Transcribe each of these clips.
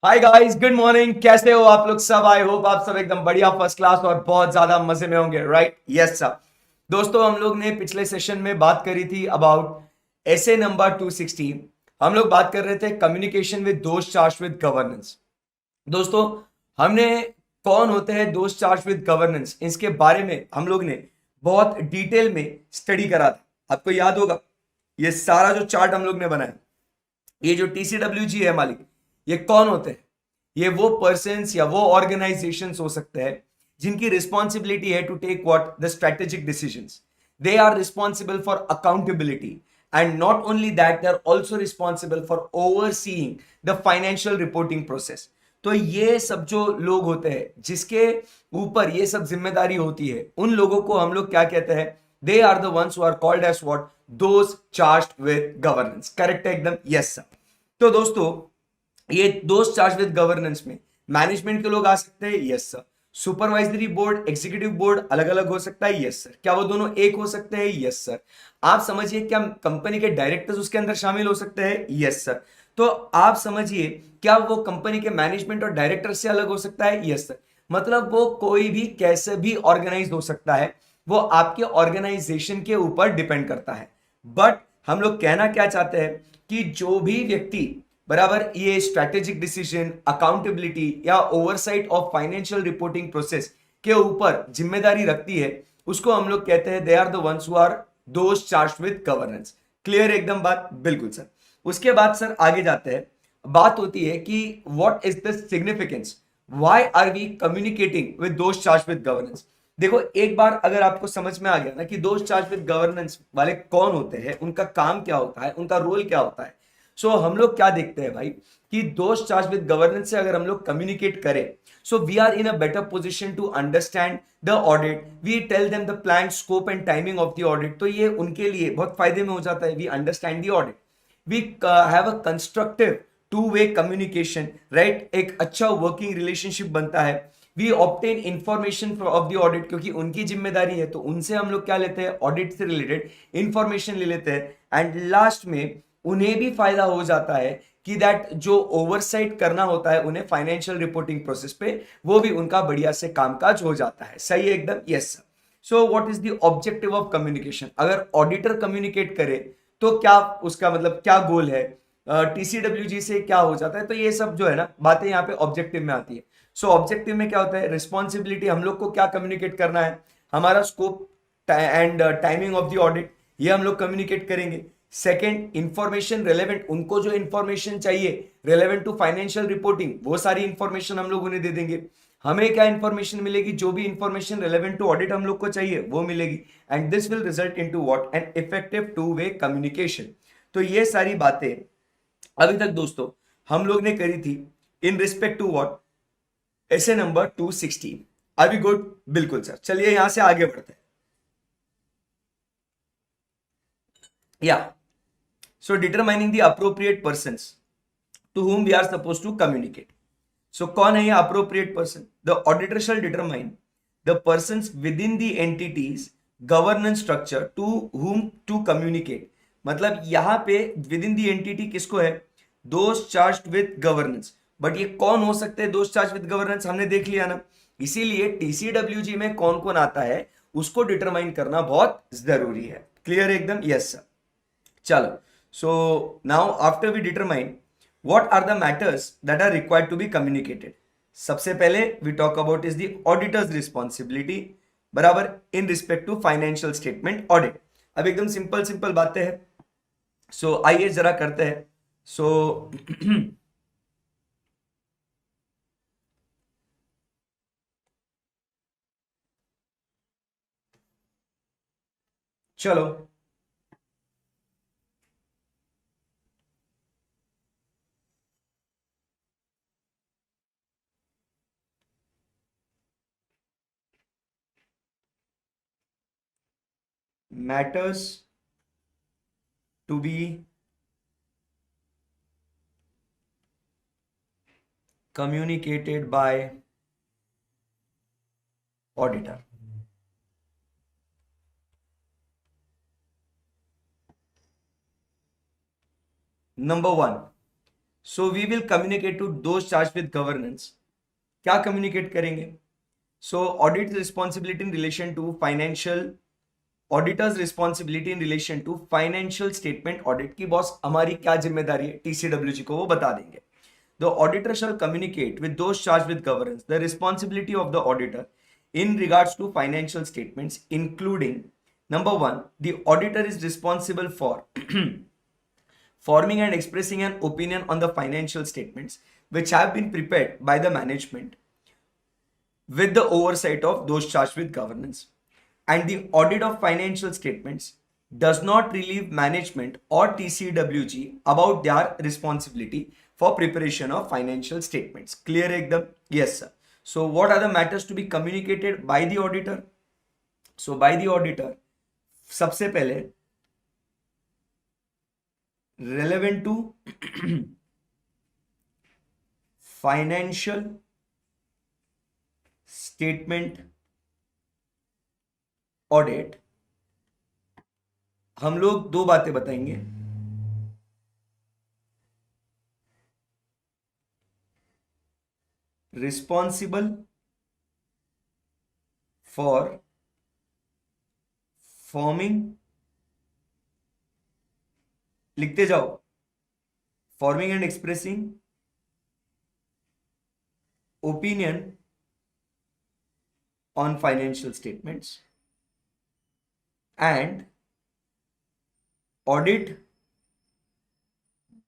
Hi guys, good morning. कैसे हो आप लोग सब? आई होप आप सब एकदम बढ़िया, फर्स्ट क्लास और बहुत ज्यादा मजे में होंगे, राइट? Yes sir. दोस्तों, हम लोग ने पिछले सेशन में बात करी थी अबाउट एसे नंबर 216। हम लोग बात कर रहे थे कम्युनिकेशन विद दोस्त चार्ज विद गवर्नेंस। दोस्तों, हमने कौन होते हैं दोस्त चार्ज विद गवर्नेंस, इसके बारे में हम लोग ने बहुत डिटेल में स्टडी करा था। आपको याद होगा, ये सारा जो चार्ट हम लोग ने बनाया, ये जो टीसीडब्ल्यूजी है मालिक, ये कौन होते हैं? ये वो पर्सन या वो ऑर्गेनाइजेशंस हो सकते हैं जिनकी रिस्पॉन्सिबिलिटी है to take what the strategic decisions. They are responsible for accountability, and not only that, they are also responsible for overseeing the financial reporting process. तो ये सब जो लोग होते हैं जिसके ऊपर ये सब जिम्मेदारी होती है, उन लोगों को हम लोग क्या कहते हैं? They are the ones who are called as what? Those charged with governance. Correct है एकदम? Yes sir. तो दोस्तों, ये दोस्त चार्ज विद गवर्नेंस में मैनेजमेंट के लोग आ सकते हैं, yes sir. Supervisory board, executive board अलग अलग हो सकता है, यस सर। क्या वो दोनों एक हो सकते हैं? Yes sir. आप समझिए, क्या कंपनी के डायरेक्टर्स उसके अंदर शामिल हो सकते हैं? Yes sir. तो आप समझिए, क्या वो कंपनी के मैनेजमेंट और डायरेक्टर से अलग हो सकता है? Yes sir. मतलब वो कोई भी कैसे भी ऑर्गेनाइज हो सकता है, वो आपके ऑर्गेनाइजेशन के ऊपर डिपेंड करता है। बट हम लोग कहना क्या चाहते हैं कि जो भी व्यक्ति बराबर ये स्ट्रैटेजिक डिसीजन, अकाउंटेबिलिटी या oversight of financial reporting process के ऊपर जिम्मेदारी रखती है, उसको हम लोग कहते हैं they are the ones who are those charged with governance. Clear एकदम बात? बिल्कुल सर। उसके बाद सर आगे जाते हैं। बात होती है कि what is the significance, why are we communicating with those charged with governance. देखो, एक बार अगर आपको समझ में आ गया ना कि दोज चार्ज विद गवर्नेंस वाले कौन होते हैं, उनका काम क्या होता है, उनका रोल क्या होता है, सो हम लोग क्या देखते हैं भाई कि दोस्त चार्ज विद गवर्नेंस से अगर हम लोग कम्युनिकेट करें, so we are in a better position to understand the audit. We tell them the plan, scope and timing of the audit. तो ये उनके लिए बहुत फायदे में हो जाता है। We understand the audit, we have a constructive two way communication, right? एक अच्छा वर्किंग रिलेशनशिप बनता है। We obtain information of the audit, क्योंकि उनकी जिम्मेदारी है, तो उनसे हम लोग क्या लेते हैं? ऑडिट से रिलेटेड इंफॉर्मेशन ले लेते हैं। एंड लास्ट में उन्हें भी फायदा हो जाता है कि दैट जो ओवरसाइट करना होता है उन्हें फाइनेंशियल रिपोर्टिंग प्रोसेस पे, वो भी उनका बढ़िया से कामकाज हो जाता है। सही है एकदम? Yes sir. So what is the objective of communication? अगर ऑडिटर कम्युनिकेट करे तो क्या उसका मतलब, क्या गोल है? टीसीडब्ल्यूजी से क्या हो जाता है? तो ये सब जो है ना बातें यहाँ पे ऑब्जेक्टिव में आती है। सो ऑब्जेक्टिव में क्या होता है? रिस्पॉन्सिबिलिटी, हम लोग को क्या कम्युनिकेट करना है, हमारा scope and timing of the audit, ये हम लोग कम्युनिकेट करेंगे। सेकंड, इंफॉर्मेशन रेलेवेंट, उनको जो इंफॉर्मेशन चाहिए रेलेवेंट टू फाइनेंशियल रिपोर्टिंग, वो सारी इंफॉर्मेशन हम लोग उन्हें दे देंगे। हमें क्या इंफॉर्मेशन मिलेगी? जो भी इंफॉर्मेशन रेलेवेंट टू ऑडिट हम लोग को चाहिए वो मिलेगी। And this will result into what? An effective to way communication. तो ये सारी बातें अभी तक दोस्तों हम लोग ने करी थी इन रिस्पेक्ट टू व्हाट? ऐसे नंबर 216। अभी गुड? बिल्कुल सर। चलिए यहां से आगे बढ़ते हैं। या सो determining the appropriate persons to whom we are supposed to communicate. So कौन है ये appropriate person? The auditor shall determine the persons within the entities governance structure to whom to communicate. मतलब यहां पे within the entity किसको है? those charged with governance. But ये कौन हो सकते हैं those charged with governance? हमने देख लिया ना। इसीलिए टीसीडब्ल्यूजी में कौन कौन आता है उसको डिटरमाइन करना बहुत जरूरी है। क्लियर एकदम? Yes sir. चलो, so now after we determine what are the matters that are required to be communicated, सबसे पहले we talk about is the auditor's responsibility, बराबर, in respect to financial statement audit। अब एकदम simple simple बातें हैं, सो आइए जरा करते हैं। सो चलो, matters to be communicated by auditor। Number one, so we will communicate to those charged with governance. क्या कम्युनिकेट करेंगे? So audit responsibility in relation to financial, auditor's responsibility in relation to financial statement audit की बॉस हमारी क्या जिम्मेदारी है TCWG को वो बता देंगे. The auditor shall communicate with those charged with governance the responsibility of the auditor in regards to financial statements, including number one, the auditor is responsible for forming and expressing an opinion on the financial statements which have been prepared by the management with the oversight of those charged with governance. And the audit of financial statements does not relieve management or TCWG about their responsibility for preparation of financial statements. Clear ekdam? Yes sir. So what are the matters to be communicated by the auditor? So by the auditor, सबसे पहले relevant to financial statement audit हम लोग दो बातें बताएंगे. Responsible for forming, लिखते जाओ, forming and expressing opinion on financial statements and audit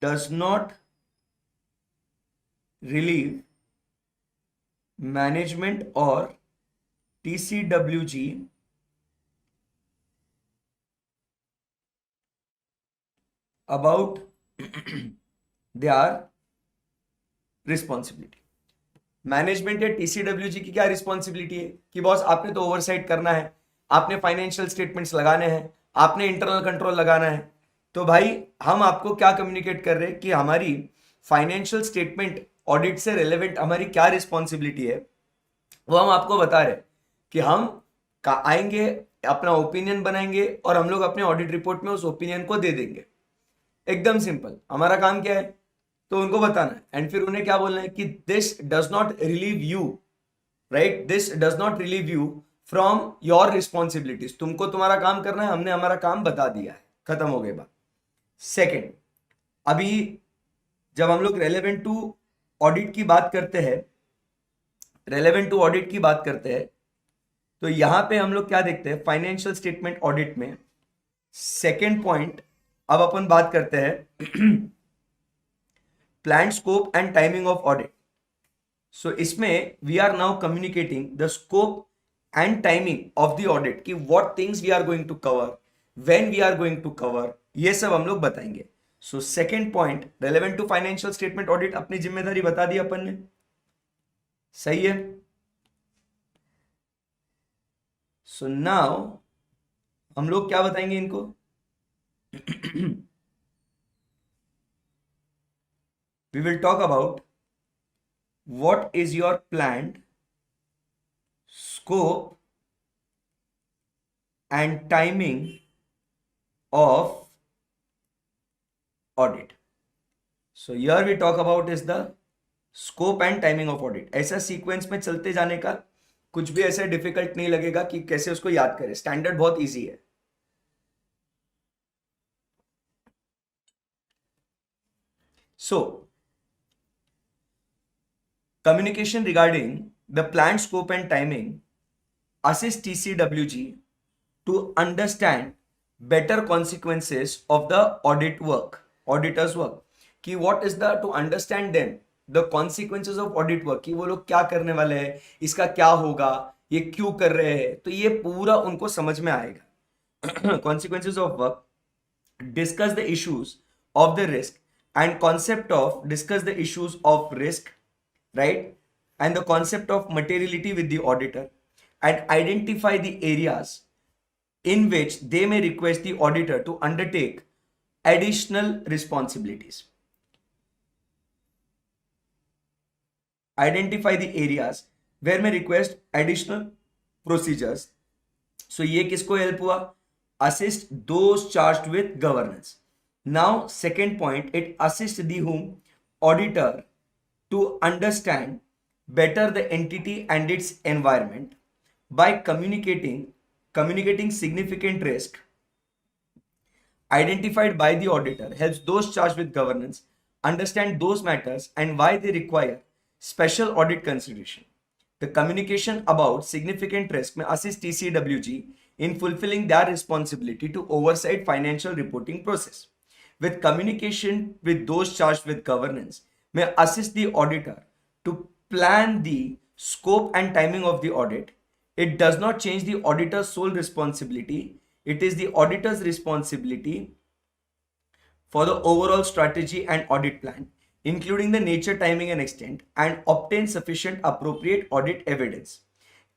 does not relieve management or TCWG about their responsibility. Management या टीसीडब्ल्यूजी की क्या रिस्पॉन्सिबिलिटी है कि बॉस आपने तो ओवरसाइट करना है, आपने फाइनेंशियल स्टेटमेंट्स लगाने हैं, आपने इंटरनल कंट्रोल लगाना है. तो भाई हम आपको क्या कम्युनिकेट कर रहे हैं कि हमारी फाइनेंशियल स्टेटमेंट ऑडिट से रिलेवेंट हमारी क्या रिस्पॉन्सिबिलिटी है, वो हम आपको बता रहे हैं कि हम आएंगे, अपना ओपिनियन बनाएंगे और हम लोग अपने ऑडिट रिपोर्ट में उस ओपिनियन को दे देंगे. एकदम सिंपल. हमारा काम क्या है? तो उनको बताना है एंड फिर उन्हें क्या बोलना है कि this does not relieve you, right, this does not relieve you from your responsibilities. तुमको तुम्हारा काम करना है, हमने हमारा काम बता दिया है, खत्म हो गई बात. सेकेंड, अभी जब हम लोग रेलेवेंट टू ऑडिट की बात करते हैं, रेलेवेंट टू ऑडिट की बात करते हैं, तो यहां पे हम लोग क्या देखते हैं फाइनेंशियल स्टेटमेंट ऑडिट में. सेकेंड पॉइंट अब अपन बात करते हैं plan scope and timing of audit. So इसमें we are now communicating the scope and timing of the audit कि what things we are going to cover, when we are going to cover, ये सब हम लोग बताएंगे. So second point relevant to financial statement audit, अपनी जिम्मेदारी बता दी अपन ने, सही है. सो नाउ हम लोग क्या बताएंगे इनको we will talk about what is your planned scope and timing of audit. So here we talk about is the scope and timing of audit. ऐसा सीक्वेंस में चलते जाने का, कुछ भी ऐसा डिफिकल्ट नहीं लगेगा कि कैसे उसको याद करें. स्टैंडर्ड बहुत इजी है. So communication regarding the planned scope and timing assist TCWG to understand better consequences of the audit work, auditor's work. कि what is the to understand them the consequences of audit work, कि वो लोग क्या करने वाले हैं, इसका क्या होगा, ये क्यों कर रहे हैं, तो ये पूरा उनको समझ में आएगा. Consequences of work, discuss the issues of the risk and concept of discuss the issues of risk, right, and the concept of materiality with the auditor, and identify the areas in which they may request the auditor to undertake additional responsibilities. Identify the areas where may request additional procedures. So ये किसको help हुआ? Assist those charged with governance. Now second point, it assists the whom? auditor to understand better the entity and its environment by communicating significant risk identified by the auditor, helps those charged with governance understand those matters and why they require special audit consideration. The communication about significant risk may assist TCWG in fulfilling their responsibility to oversight financial reporting process. With communication with those charged with governance may assist the auditor to plan the scope and timing of the audit. It does not change the auditor's sole responsibility. It is the auditor's responsibility for the overall strategy and audit plan, including the nature, timing, and extent, and obtain sufficient appropriate audit evidence.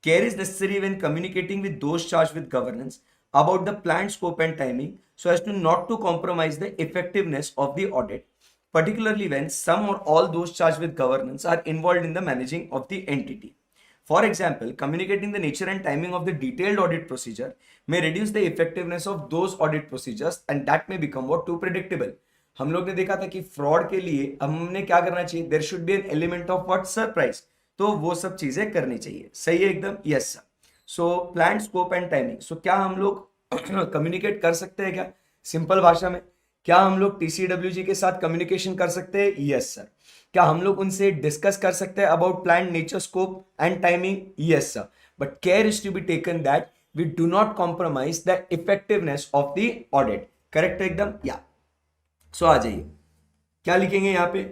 Care is necessary when communicating with those charged with governance about the planned scope and timing so as to not to compromise the effectiveness of the audit, particularly when some or all those charged with governance are involved in the managing of the entity. For example, communicating the nature and timing of the detailed audit procedure may reduce the effectiveness of those audit procedures and that may become what too predictable. हम लोग ने देखा था कि fraud के लिए हमने क्या करना चाहिए, there should be an element of what surprise, तो वो सब चीजें करनी चाहिए. सही है एकदम, yes sir. So plan scope and timing, so क्या हम लोग कम्युनिकेट कर सकते हैं क्या सिंपल भाषा में? क्या हम लोग टीसीडब्ल्यूजी के साथ कम्युनिकेशन कर सकते हैं? Yes sir. क्या हम लोग उनसे डिस्कस कर सकते हैं about plan nature, scope and timing? Yes sir. But care is to be taken that we do not compromise the effectiveness of the audit. Correct एकदम, या. सो आ जाइए, क्या लिखेंगे यहां पे?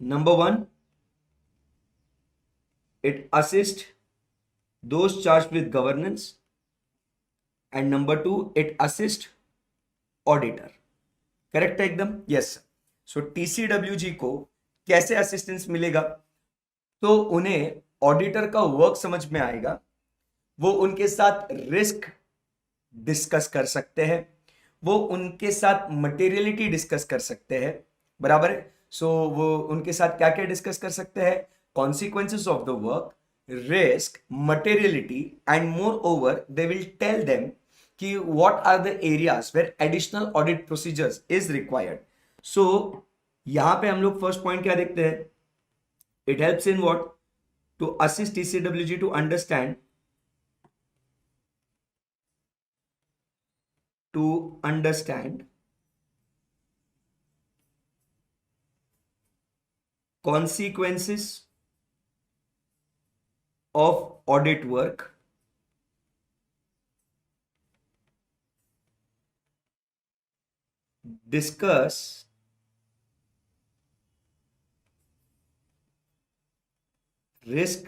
Number 1, it assist those charged with governance, and number 2, it assist auditor. Correct है एकदम, yes. सो TCWG को कैसे असिस्टेंस मिलेगा? तो उन्हें ऑडिटर का वर्क समझ में आएगा, वो उनके साथ रिस्क डिस्कस कर सकते हैं, वो उनके साथ मटेरियलिटी डिस्कस कर सकते हैं, बराबर है. सो वो उनके साथ क्या क्या डिस्कस कर सकते हैं? consequences of the work, risk, materiality, and moreover they will tell them कि what are the areas where additional audit procedures is required. So यहां पे हम लोग फर्स्ट पॉइंट क्या देखते हैं? It helps in what? To assist TCWG to understand consequences of audit work, discuss risk,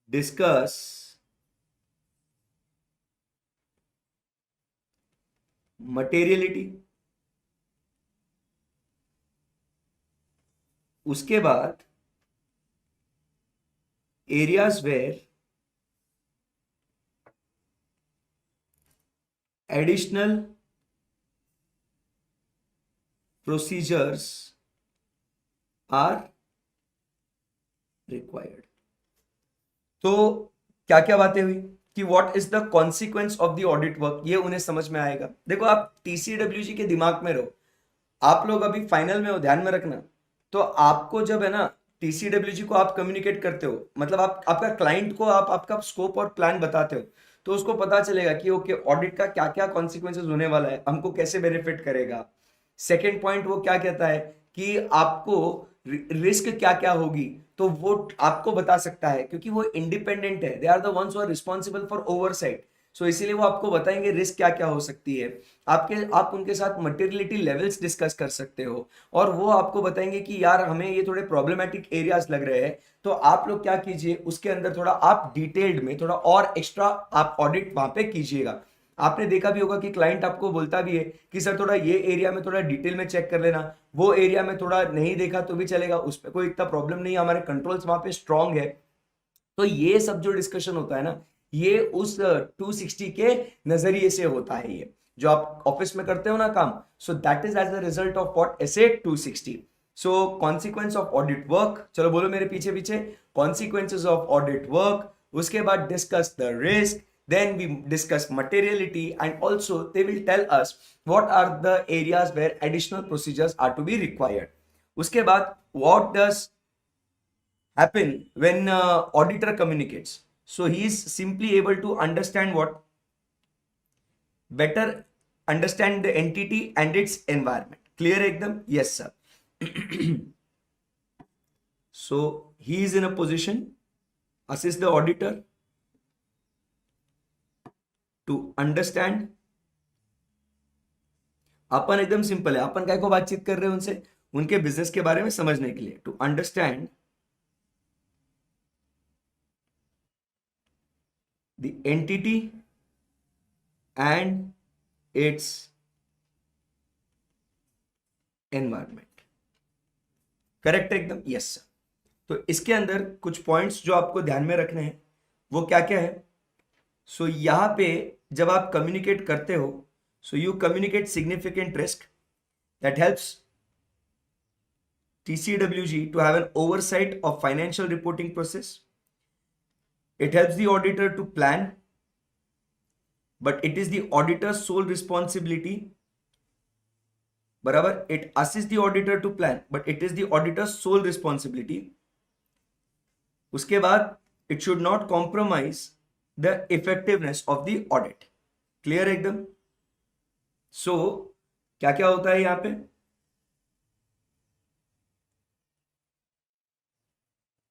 discuss materiality, उसके बाद areas where additional procedures are required. तो क्या क्या बातें हुई कि what is the consequence of the audit work, ये उन्हें समझ में आएगा. देखो आप टीसीडब्ल्यूजी के दिमाग में रहो, आप लोग अभी फाइनल में हो, ध्यान में रखना. तो आपको जब है ना टीसीडब्ल्यूजी को आप कम्युनिकेट करते हो, मतलब आप आपका क्लाइंट को आप आपका स्कोप और प्लान बताते हो, तो उसको पता चलेगा कि ओके ऑडिट का क्या क्या कॉन्सिक्वेंसेस होने वाला है, हमको कैसे बेनिफिट करेगा. सेकेंड पॉइंट वो क्या कहता है कि आपको रिस्क क्या क्या होगी, तो वो आपको बता सकता है क्योंकि वो इंडिपेंडेंट है. They are the ones who are responsible for oversight. So इसीलिए वो आपको बताएंगे रिस्क क्या क्या हो सकती है. आप उनके साथ मटेरियलिटी लेवल्स डिस्कस कर सकते हो और वो आपको बताएंगे कि यार हमें ये थोड़े प्रॉब्लमेटिक एरियाज लग रहे हैं, तो आप लोग क्या कीजिए, उसके अंदर थोड़ा आप डिटेल्ड में थोड़ा और एक्स्ट्रा आप ऑडिट वहां पे कीजिएगा. आपने देखा भी होगा कि क्लाइंट आपको बोलता भी है कि सर थोड़ा ये एरिया में थोड़ा डिटेल में चेक कर लेना, वो एरिया में थोड़ा नहीं देखा तो भी चलेगा, उस पर कोई इतना प्रॉब्लम नहीं है, हमारे कंट्रोल्स वहां पे स्ट्रांग है. तो ये सब जो डिस्कशन होता है ना, ये उस 260 के नजरिए से होता है, ये जो आप ऑफिस में करते हो ना काम. So that is as a result of what SA 260. So consequence of audit work, चलो बोलो मेरे पीछे पीछे. कॉन्सिक्वेंसेस ऑफ ऑडिट वर्क, उसके बाद discuss the risk, then we discuss materiality, and also they will tell us what are the areas where additional procedures are to be required. उसके बाद what does happen when auditor communicates? So he is simply able to understand what? Better understand the entity and its environment. Clear ekdam? Yes sir. So he is in a position assist the auditor to understand. अपन एकदम simple है, अपन काय को बातचीत कर रहे हैं उनसे? उनके बिजनेस के बारे में समझने के लिए, to understand the entity and its environment. Correct एकदम? Yes sir. तो इसके अंदर कुछ पॉइंट्स जो आपको ध्यान में रखने हैं वो क्या क्या है? सो यहां पे जब आप कम्युनिकेट करते हो, so you communicate significant risk that helps TCWG to have an oversight of financial reporting process. It helps the auditor to plan, but it is the auditor's sole responsibility. बराबर? It assists the auditor to plan, but it is the auditor's sole responsibility. उसके बाद it should not compromise the effectiveness of the audit. Clear एकदम? सो क्या क्या होता है यहां पे?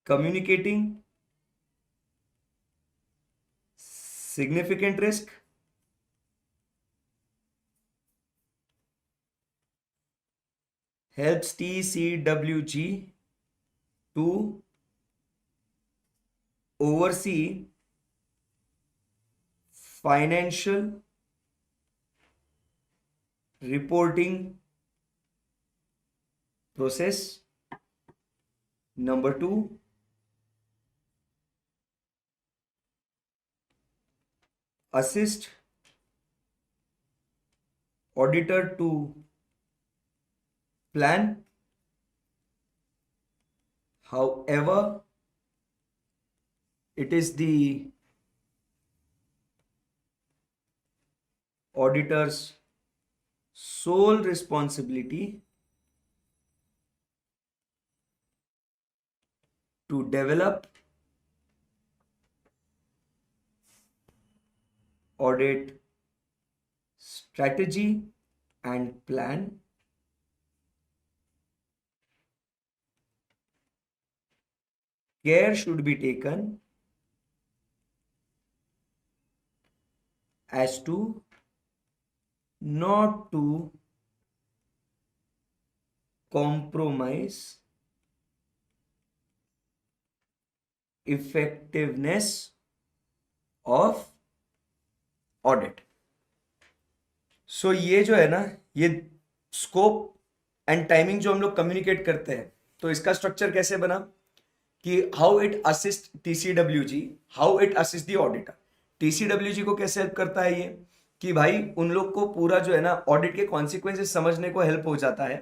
Communicating significant risk, helps TCWG to oversee financial reporting process. Number 2, assist auditor to plan. However, it is the auditor's sole responsibility to develop audit strategy and plan. Care should be taken as to not to compromise effectiveness of audit. सो ये जो है ना, ये scope and timing जो हम लोग communicate करते हैं, तो इसका स्ट्रक्चर कैसे बना कि how it assist TCWG, how it assist the auditor. TCWG को कैसे हेल्प करता है ये कि भाई उन लोग को पूरा जो है ना ऑडिट के कॉन्सिक्वेंसेस समझने को हेल्प हो जाता है,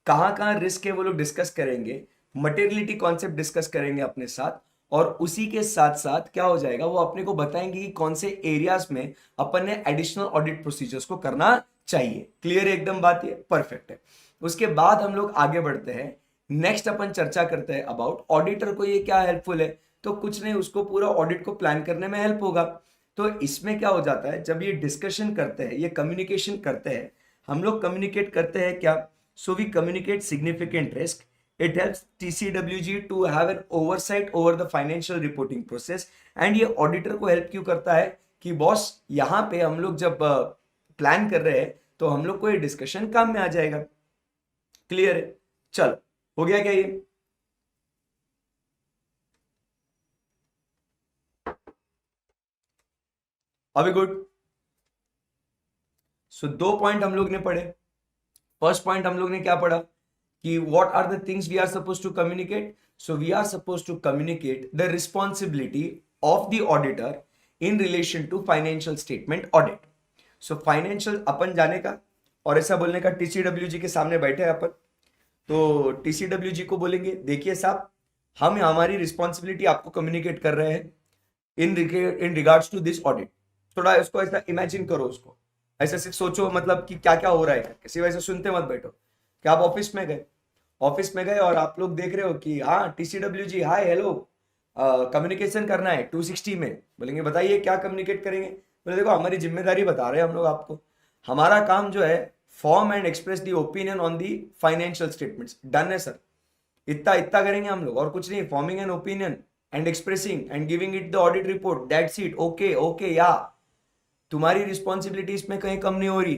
कहाँ कहाँ रिस्क है वो लोग डिस्कस करेंगे, मटेरियलिटी कॉन्सेप्ट डिस्कस करेंगे अपने साथ, और उसी के साथ साथ क्या हो जाएगा, वो अपने को बताएंगे कि कौन से एरियाज में अपन ने एडिशनल ऑडिट प्रोसीजर्स को करना चाहिए। क्लियर एकदम बात? ये परफेक्ट है। उसके बाद हम लोग आगे बढ़ते हैं, नेक्स्ट अपन चर्चा करते हैं अबाउट ऑडिटर को ये क्या हेल्पफुल है। तो कुछ नहीं, उसको पूरा ऑडिट को प्लान करने में हेल्प होगा। तो इसमें क्या हो जाता है, जब ये डिस्कशन करते हैं, ये कम्युनिकेशन करते हैं, हम लोग कम्युनिकेट करते हैं क्या? So we communicate significant risk. It helps TCWG to have an oversight over the financial reporting process. And ये ऑडिटर को हेल्प क्यों करता है कि बॉस यहाँ पे हम लोग जब प्लान कर रहे हैं तो हम लोग को ये डिस्कशन काम में आ जाएगा। क्लियर है? चलो, हो गया क्या ये? अभी गुड। सो दो पॉइंट हम लोग ने पढ़े। फर्स्ट पॉइंट हम लोग ने क्या पढ़ा कि what are the things we are supposed to communicate? So we are supposed to communicate the responsibility of the auditor in relation to financial statement audit. So financial अपन जाने का और ऐसा बोलने का, TCWG के सामने बैठे हैं अपन, तो TCWG को बोलेंगे देखिए साहब, हम हमारी रिस्पॉन्सिबिलिटी आपको कम्युनिकेट कर रहे हैं in regards to this audit. थोड़ा इसको ऐसा इमेजिन करो, उसको ऐसे सिर्फ सोचो, मतलब कि क्या क्या हो रहा है, किसी वजह से सुनते मत बैठो कि आप ऑफिस में गए और आप लोग देख रहे हो कि हाँ टीसीडब्ल्यू जी हाय हेलो कम्युनिकेशन करना है 260 में। बोलेंगे बताइए क्या कम्युनिकेट करेंगे। बोले देखो हमारी जिम्मेदारी बता रहे हैं हम लोग आपको, हमारा काम जो है form and express the opinion on the financial statements. Done है सर, इतना इतना करेंगे हम लोग और कुछ नहीं, forming an opinion and expressing and giving it the audit report, that's it. Okay okay या तुम्हारी रिस्पॉन्सिबिलिटी इसमें कहीं कम नहीं हो रही।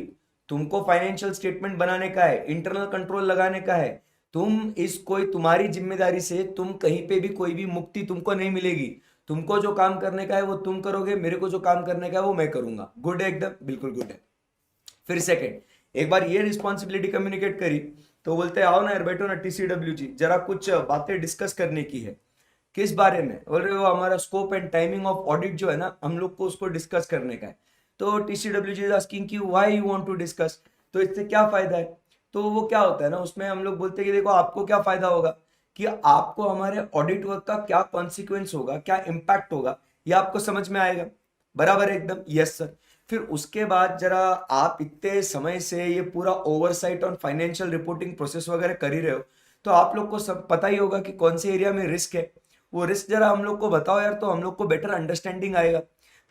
तुमको फाइनेंशियल स्टेटमेंट बनाने का है, इंटरनल कंट्रोल लगाने का है। तुम इस कोई तुम्हारी जिम्मेदारी से तुम कहीं पे भी कोई भी मुक्ति तुमको नहीं मिलेगी। तुमको जो काम करने का है वो तुम करोगे, मेरे को जो काम करने का है वो मैं करूंगा। गुड है एकदम, बिल्कुल गुड है। फिर सेकंड, एक बार ये रिस्पॉन्सिबिलिटी कम्युनिकेट करी तो बोलते हैं आओ ना यार बैठो ना टीसीडब्ल्यू जी, जरा कुछ बातें डिस्कस करने की है। किस बारे में? बोल रहे हो हमारा scope and timing of audit जो है ना, हम लोग को उसको डिस्कस करने का है। तो टीसीडब्ल्यू जी इज आस्किंग कि why you want to discuss, तो इससे क्या फायदा है? तो वो क्या होता है ना, उसमें हम लोग बोलते हैं कि देखो आपको क्या फायदा होगा, कि आपको हमारे ऑडिट वर्क का क्या कॉन्सिक्वेंस होगा, क्या इंपैक्ट होगा, ये आपको समझ में आएगा। बराबर है एकदम, यस सर। फिर उसके बाद जरा आप इतने समय से ये पूरा oversight on financial reporting process वगैरह कर ही रहे हो, तो आप लोग को सब पता ही होगा कि कौन से एरिया में रिस्क है। वो रिस्क जरा हम लोग को बताओ यार, तो हम लोग को बेटर अंडरस्टैंडिंग आएगा।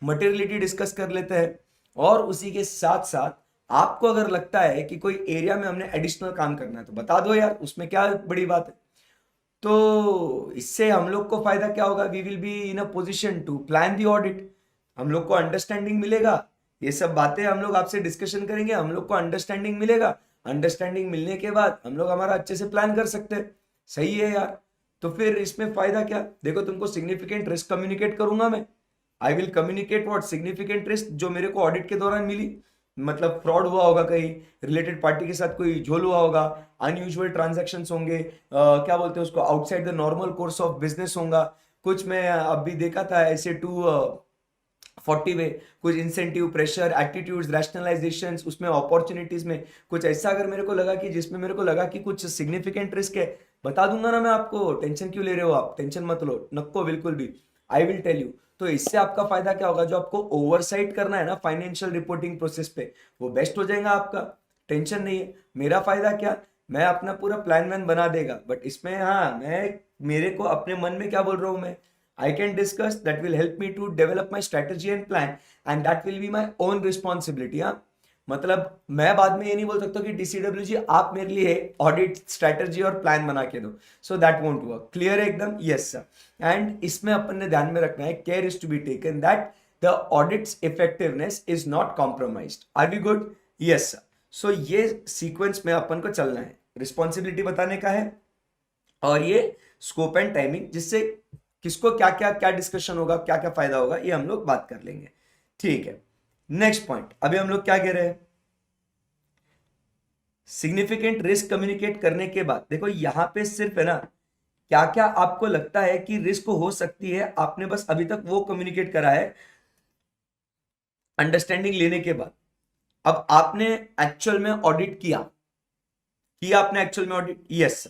मटेरियलिटी डिस्कस कर लेते हैं, और उसी के साथ साथ आपको अगर लगता है कि कोई एरिया में हमने एडिशनल काम करना है तो बता दो यार, उसमें क्या बड़ी बात है। तो इससे हम लोग को फायदा क्या होगा, we will be in a position to plan the audit. हम लोग को अंडरस्टैंडिंग मिलेगा, ये सब बातें हम लोग आपसे डिस्कशन करेंगे, हम लोग को अंडरस्टैंडिंग मिलेगा। अंडरस्टैंडिंग मिलने के बाद हम लोग हमारा अच्छे से प्लान कर सकते हैं। सही है यार। तो फिर इसमें फायदा क्या? देखो तुमको सिग्निफिकेंट रिस्क कम्युनिकेट करूंगा मैं। I will communicate what significant risk जो मेरे को ऑडिट के दौरान मिली, मतलब फ्रॉड हुआ होगा, कहीं रिलेटेड पार्टी के साथ कोई झोल हुआ होगा, अनयूजुअल ट्रांजैक्शन होंगे, क्या बोलते हैं उसको, outside the normal course of business होगा। कुछ मैं अभी देखा था ऐसे 240 में कुछ इंसेंटिव, प्रेशर, एटीट्यूड्स, रैशनलाइजेशन, उसमें अपॉर्चुनिटीज में कुछ ऐसा अगर मेरे को लगा कि जिसमें मेरे को लगा कि कुछ सिग्निफिकेंट रिस्क है, बता दूंगा ना मैं आपको। टेंशन क्यों ले रहे हो आप? टेंशन मत लो, नको बिल्कुल भी, आई विल टेल यू। तो इससे आपका फायदा क्या होगा, जो आपको ओवरसाइट करना है ना फाइनेंशियल रिपोर्टिंग प्रोसेस पे, वो बेस्ट हो जाएगा आपका। टेंशन नहीं है। मेरा फायदा क्या, मैं अपना पूरा प्लान वैन बना देगा, बट इसमें हाँ मैं मेरे को अपने मन में क्या बोल रहा हूं मैं, I can discuss that will help me to develop my strategy and plan and that will be my own responsibility। हाँ, मतलब मैं बाद में ये नहीं बोल सकता कि डीसीडब्ल्यू जी आप मेरे लिए ऑडिट स्ट्रेटजी और प्लान बना के दो, so that won't work. Clear है एकदम? Yes sir. एंड इसमें अपन ने ध्यान में रखना है, care is to be taken that the audit's effectiveness is not compromised. Are we good? Yes sir. So ये सीक्वेंस में अपन को चलना है, रिस्पॉन्सिबिलिटी बताने का है और ये स्कोप एंड टाइमिंग, जिससे किसको क्या क्या क्या डिस्कशन होगा, क्या क्या फायदा होगा, ये हम लोग बात कर लेंगे। ठीक है, नेक्स्ट पॉइंट। अभी हम लोग क्या कह रहे हैं, सिग्निफिकेंट रिस्क कम्युनिकेट करने के बाद देखो यहां पे सिर्फ है ना, क्या क्या आपको लगता है कि रिस्क हो सकती है, आपने बस अभी तक वो कम्युनिकेट करा है अंडरस्टैंडिंग लेने के बाद। अब आपने एक्चुअल में ऑडिट किया आपने एक्चुअल में ऑडिट, यस।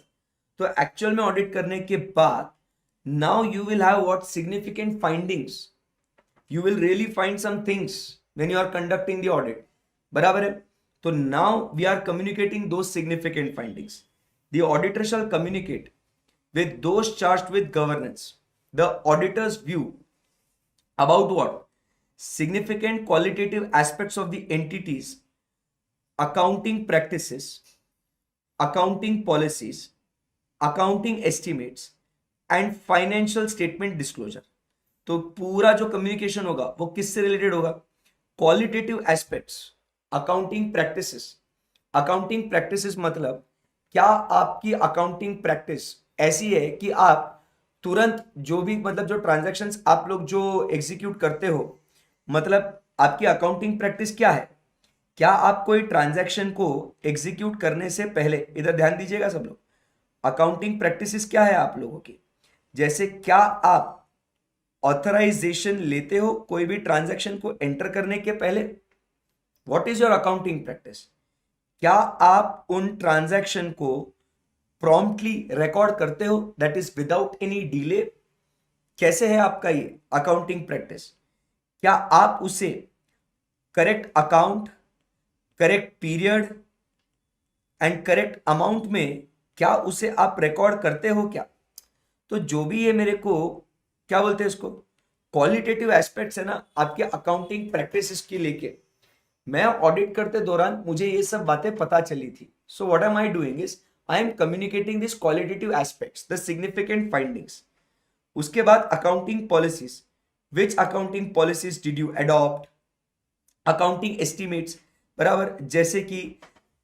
तो एक्चुअल में ऑडिट करने के बाद now you will have what significant findings, you will really find some things when you are conducting the audit। बराबर है? तो now we are communicating those significant findings। the auditor shall communicate with those charged with governance the auditor's view about what significant qualitative aspects of the entities, accounting practices, accounting policies, accounting estimates and financial statement disclosure. तो पूरा जो communication होगा वो किससे related होगा, qualitative aspects, accounting practices. Accounting practices मतलब क्या आपकी अकाउंटिंग प्रैक्टिस ऐसी है कि आप तुरंत जो भी मतलब जो ट्रांजैक्शंस आप लोग जो एग्जीक्यूट करते हो, मतलब आपकी अकाउंटिंग प्रैक्टिस क्या है। क्या आप कोई ट्रांजैक्शन को एग्जीक्यूट करने से पहले, इधर ध्यान दीजिएगा सब लोग, अकाउंटिंग प्रैक्टिसेस क्या है आप लोगों की, जैसे क्या आप ऑथराइजेशन लेते हो कोई भी ट्रांजैक्शन को एंटर करने के पहले, what is your accounting practice. क्या आप उन ट्रांजैक्शन को प्रॉम्प्टली रिकॉर्ड करते हो, that is without any delay. कैसे है आपका ये अकाउंटिंग प्रैक्टिस? क्या आप उसे correct account, correct period and correct amount में क्या उसे आप रिकॉर्ड करते हो क्या? तो जो भी ये मेरे को क्या बोलते हैं इसको, क्वालिटेटिव एस्पेक्ट्स है ना आपके अकाउंटिंग प्रैक्टिसेस की लेके, मैं ऑडिट करते दौरान मुझे ये सब बातें पता चली थी. So what am I doing is I am communicating this qualitative aspects, the significant findings. उसके बाद accounting policies, which accounting policies did you adopt, accounting estimates, बराबर, जैसे कि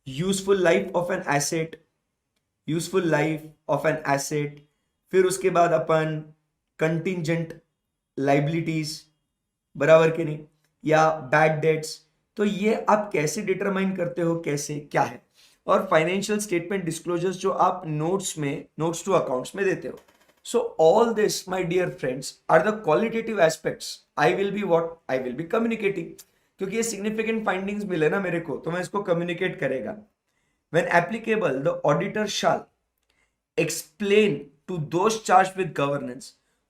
useful life of an asset, useful life of an asset. फिर उसके बाद अपन contingent liabilities, बराबर के नहीं, या बैड डेट्स. तो ये आप कैसे डिटरमाइन करते हो, कैसे क्या है. और फाइनेंशियल स्टेटमेंट डिस्क्लोजर्स जो आप नोट्स में, नोट्स टू अकाउंट्स में देते हो. So all this my dear friends are the qualitative aspects I will be what I will be communicating. क्योंकि ये सिग्निफिकेंट फाइंडिंग्स मिले ना मेरे को, तो मैं इसको कम्युनिकेट करेगा. When applicable the auditor shall explain to those charged with governance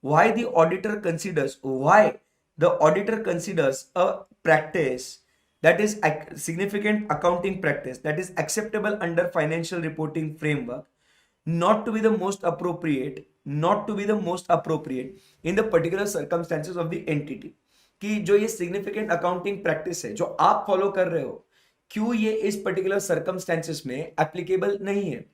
why the auditor considers a practice that is significant accounting practice that is acceptable under financial reporting framework not to be the most appropriate in the particular circumstances of the entity. कि जो ये significant accounting practice है जो आप follow कर रहे हो, क्यों ये इस पर्टिकुलर सर्कमस्टेंसेस में एप्लीकेबल नहीं है.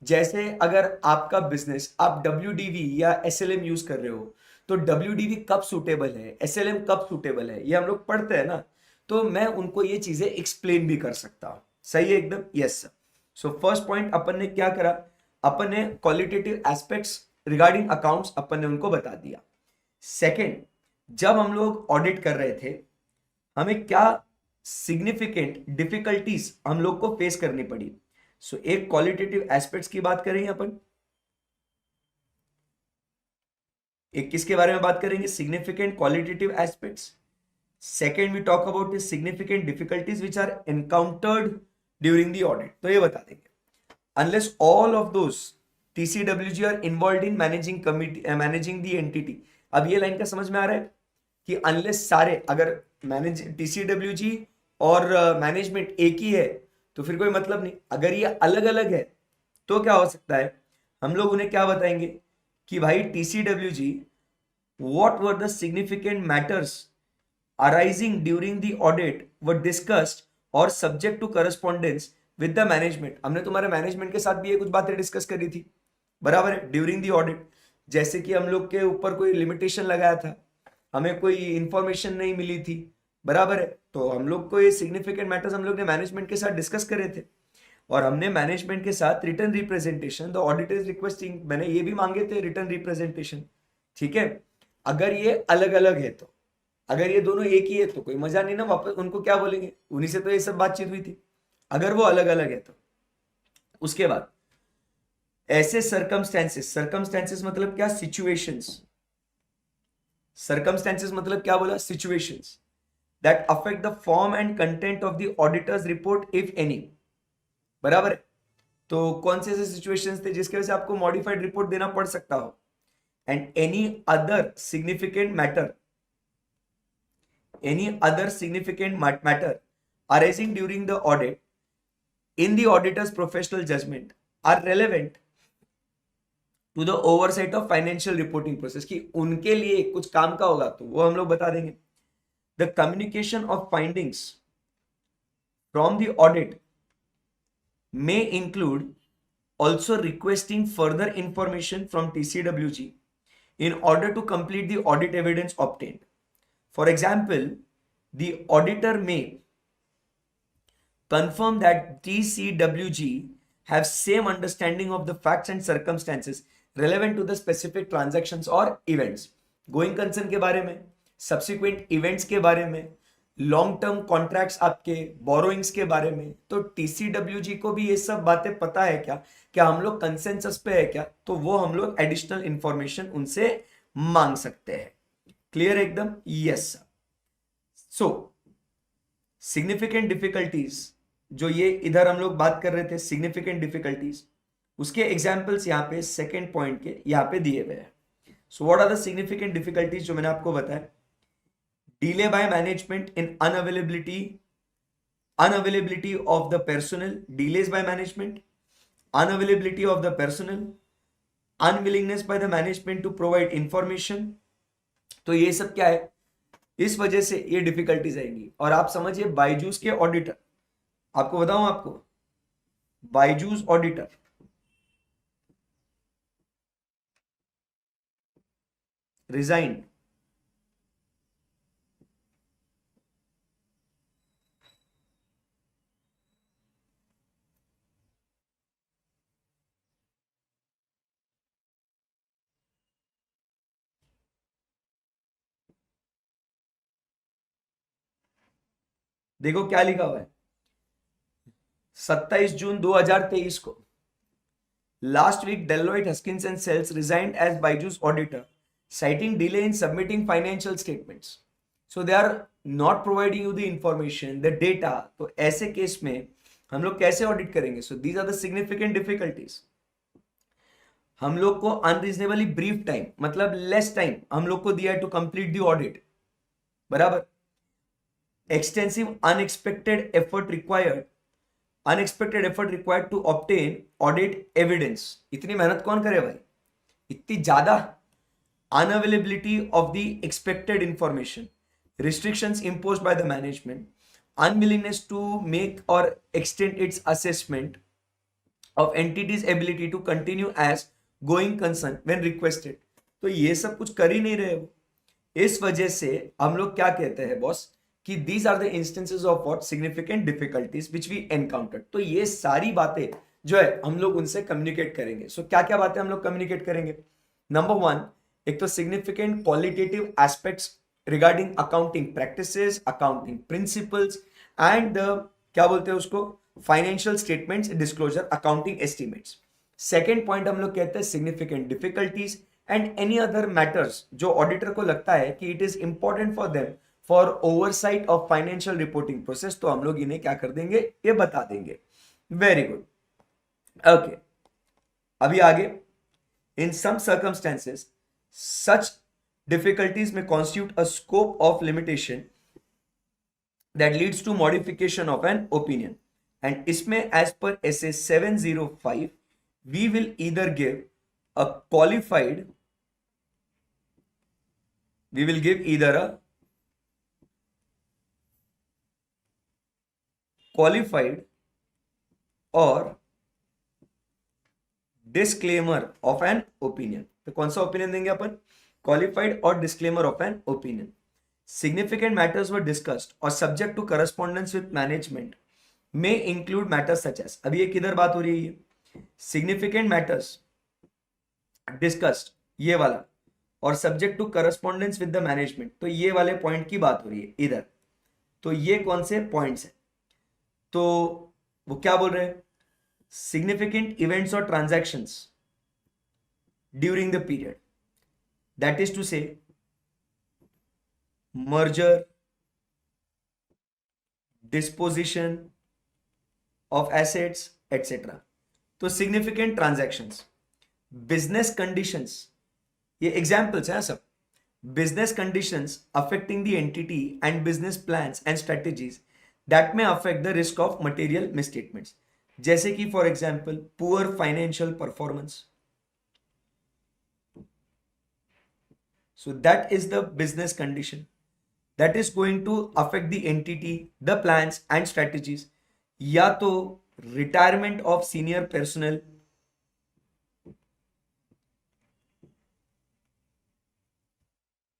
जैसे अगर आपका बिजनेस, आप WDV या SLM यूज कर रहे हो, तो WDV कब सूटेबल है, SLM कब सूटेबल है, ये हम लोग पढ़ते हैं ना. तो मैं उनको ये चीजें एक्सप्लेन भी कर सकता हूं. सही है एकदम, yes sir. So first point अपन ने क्या करा, अपन ने क्वालिटेटिव एस्पेक्ट्स रिगार्डिंग अकाउंट्स अपन ने उनको बता दिया. सेकेंड, जब हम लोग ऑडिट कर रहे थे, हमें क्या सिग्निफिकेंट डिफिकल्टीज हम लोग को फेस करनी पड़ी. सो एक क्वालिटेटिव एस्पेक्ट्स की बात करेंगे अपन, एक किसके बारे में बात करेंगे, significant qualitative aspects. Second we talk about significant difficulties which are encountered during the audit. तो ये बता देंगे. Unless all of those TCWG are involved in managing the entity. अब ये लाइन का समझ में आ रहा है कि अनलेस सारे, अगर TCWG और मैनेजमेंट एक ही है तो फिर कोई मतलब नहीं. अगर ये अलग अलग है तो क्या हो सकता है, हम लोग उन्हें क्या बताएंगे कि भाई TCWG, what were the significant matters arising during the audit were discussed or subject to correspondence with the management. हमने तुम्हारे मैनेजमेंट के साथ भी ये कुछ बातें डिस्कस करी थी, बराबर है, ड्यूरिंग दी ऑडिट. जैसे कि हम लोग के ऊपर कोई लिमिटेशन लगाया था, हमें कोई इंफॉर्मेशन नहीं मिली थी, बराबर है, तो हम लोग को ये सिग्निफिकेंट मैटर्स हम लोग ने मैनेजमेंट के साथ डिस्कस करे थे. और हमने मैनेजमेंट के साथ written representation, the auditor is requesting, मैंने ये भी मांगे थे रिटर्न रिप्रेजेंटेशन. ठीक है, अगर ये अलग अलग है तो, अगर ये दोनों एक ही है तो कोई मजा नहीं ना, वापस उनको क्या बोलेंगे, उन्हीं से तो ये सब बातचीत हुई थी. अगर वो अलग अलग है तो. उसके बाद ऐसे सर्कमस्टेंसेस मतलब क्या, सिचुएशंस. सर्कमस्टेंसेस मतलब क्या बोला, situations that affect the form and content of the auditor's report if any. बराबर है. तो कौन से ऐसे सिचुएशंस थे जिसके वजह से आपको मॉडिफाइड रिपोर्ट देना पड़ सकता हो. And any other significant matter arising during the audit in the auditor's professional judgment are relevant to the oversight of financial reporting process. कि उनके लिए कुछ काम का होगा तो वो हम लोग बता देंगे. The communication of findings from the audit may include also requesting further information from TCWG in order to complete the audit evidence obtained. For example, the auditor may confirm that TCWG have same understanding of the facts and circumstances relevant to the specific transactions or events. Going concern के बारे में, subsequent events के बारे में, long term contracts आपके, borrowings के बारे में. तो TCWG को भी ये सब बातें पता है क्या हम लोग कंसेंसस पे है क्या, तो वो हम लोग एडिशनल इंफॉर्मेशन उनसे मांग सकते हैं. क्लियर एकदम, यस. सो सिग्निफिकेंट डिफिकल्टीज, जो ये इधर हम लोग बात कर रहे थे सिग्निफिकेंट डिफिकल्टीज, उसके एग्जाम्पल्स यहाँ पे सेकेंड पॉइंट के यहाँ पे दिए हुए हैं. So what are the significant difficulties जो मैंने आपको बताया. delay by management in unavailability of the personnel, delays by management, unavailability of the personnel, unwillingness by the management to provide information. तो ये सब क्या है, इस वजह से ये डिफिकल्टीज आएंगी. और आप समझिए बायजूस के ऑडिटर, आपको बताऊं, आपको बायजूस ऑडिटर रिजाइंड देखो क्या लिखा हुआ है, 27 जून 2023 को, last week Deloitte Haskins and Sells resigned as Byju's auditor citing delay in submitting financial statements. So they are not providing you the information, the data. तो ऐसे केस में हम लोग कैसे ऑडिट करेंगे? So these are the significant difficulties. हम लोग को अनरीजनेबली ब्रीफ टाइम, मतलब लेस टाइम हम लोग को दिया है टू कंप्लीट द ऑडिट, बराबर. Extensive unexpected effort required to obtain audit evidence. इतनी मेहनत कौन करे भाई, इतनी ज्यादा. Unavailability of the expected information, restrictions imposed by the management, unwillingness to make or extend its assessment of entities' ability to continue as going concern when requested. तो ये सब कुछ कर ही नहीं रहे वो. इस वजह से हम लोग क्या कहते हैं बॉस कि these are the instances of what significant difficulties which we encountered. तो ये सारी बातें जो है हम लोग उनसे कम्युनिकेट करेंगे. सो क्या क्या बातें हम लोग कम्युनिकेट करेंगे? नंबर 1, एक तो significant qualitative aspects regarding accounting practices, accounting principles and क्या बोलते हैं उसको, financial statements disclosure, accounting estimates. Second point हम लोग कहते हैं significant difficulties and any other matters जो ऑडिटर को लगता है कि it is important for them for oversight of financial reporting process. तो हम लोग इन्हें क्या कर देंगे, ये बता देंगे. Very good, okay. अभी आगे, इन सम circumstances such difficulties may constitute a scope of limitation that leads to modification of an opinion, and isme as per SA 705 we will either give a qualified or disclaimer of an opinion. तो कौन सा opinion देंगे अपन? Qualified और disclaimer of an opinion. Significant matters were discussed और subject to correspondence with management में include matters such as. अभी ये किधर बात हो रही है? सिग्निफिकेंट मैटर्स डिस्कस्ड, ये वाला, और subject to correspondence with the management, तो ये वाले पॉइंट की बात हो रही है इधर. तो ये कौन से पॉइंट्स है? तो वो क्या बोल रहे हैं? सिग्निफिकेंट इवेंट्स और transactions during the period, that is to say merger, disposition of assets, etc. तो significant transactions, business conditions, ये examples हैं सब. business conditions affecting the entity and business plans and strategies that may affect the risk of material misstatements, जैसे कि for example poor financial performance. So that is the business condition that is going to affect the entity, the plans and strategies. या तो retirement of senior personnel,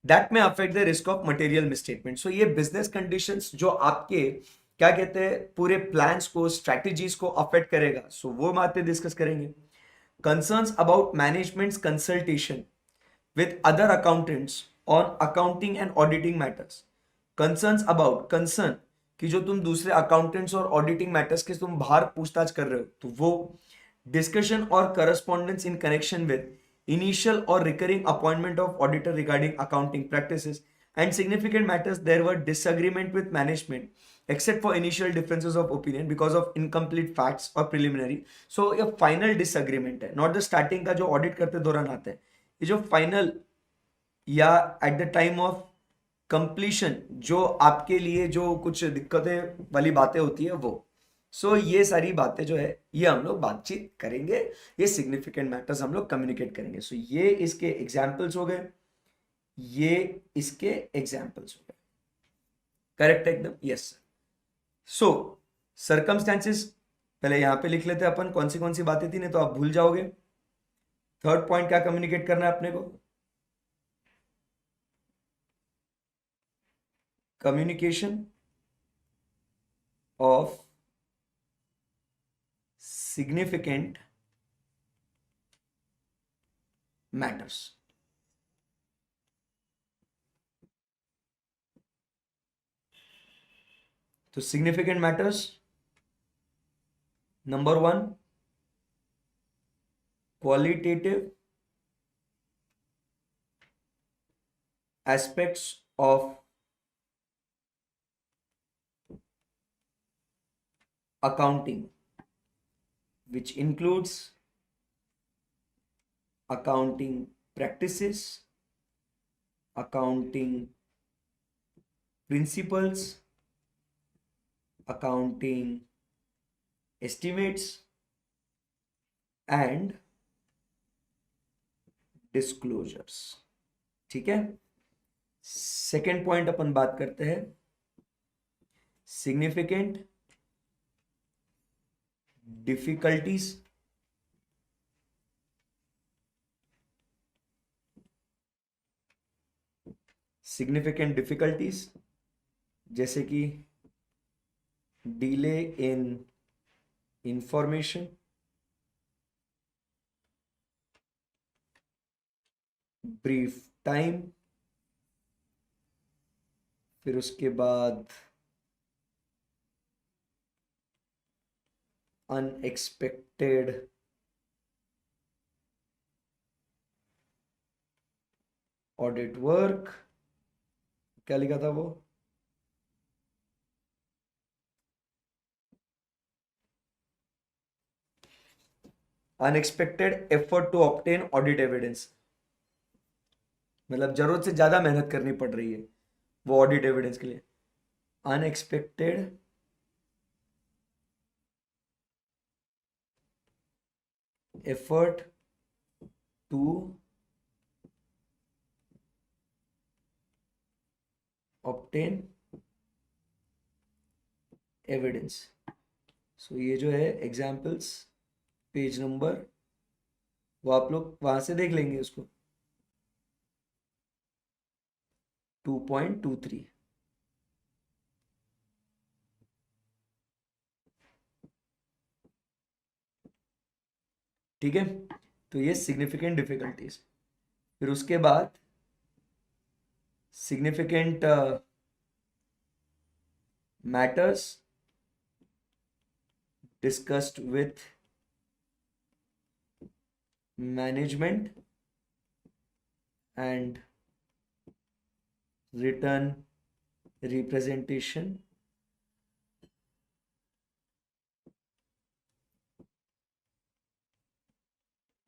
that may affect the risk of material misstatement. So ये business conditions जो आपके क्या कहते हैं पूरे plans को, strategies को affect करेगा. So वो बातें discuss करेंगे. Concerns about management's consultation with other accountants on accounting and auditing matters. Concerns about, concern कि जो तुम दूसरे accountants और auditing matters के तुम बाहर पूछताछ कर रहे हो, तो वो discussion और correspondence in connection with initial or recurring appointment of auditor regarding accounting practices and significant matters there were disagreement with management except for initial differences of opinion because of incomplete facts or preliminary. So ये final disagreement है, not the starting का जो audit करते दौरान आता है. ये जो फाइनल या at the time of completion, जो आपके लिए जो कुछ दिक्कतें वाली बातें होती है वो। सो ये सारी बातें जो है ये हम लोग बातचीत करेंगे, ये सिग्निफिकेंट मैटर्स हम लोग कम्युनिकेट करेंगे। सो ये इसके एग्जाम्पल्स हो गए, ये इसके एग्जाम्पल्स हो गए। करेक्ट है एकदम, यस सर। सो सर्कमस्टेंसेस पहले यहां पे लिख लेते हैं अपन, कौन सी बातें थी, नहीं तो आप भूल जाओगे। थर्ड पॉइंट क्या कम्युनिकेट करना है अपने को, कम्युनिकेशन ऑफ सिग्निफिकेंट मैटर्स। तो significant matters, number one, qualitative aspects of accounting, which includes accounting practices, accounting principles, accounting estimates and disclosures। ठीक है। सेकेंड पॉइंट अपन बात करते हैं, सिग्निफिकेंट डिफिकल्टीज, सिग्निफिकेंट डिफिकल्टीज जैसे कि delay in information, brief time, फिर उसके बाद अनएक्सपेक्टेड ऑडिट वर्क, क्या लिखा था वो, unexpected effort to obtain audit evidence, मतलब जरूरत से ज्यादा मेहनत करनी पड़ रही है वो ऑडिट एविडेंस के लिए। Unexpected effort to obtain evidence. So ये जो है एग्जाम्पल्स, पेज नंबर, वो आप लोग वहां से देख लेंगे उसको, 2.23। ठीक है। तो ये सिग्निफिकेंट डिफिकल्टीज। फिर उसके बाद significant matters discussed with management and written representation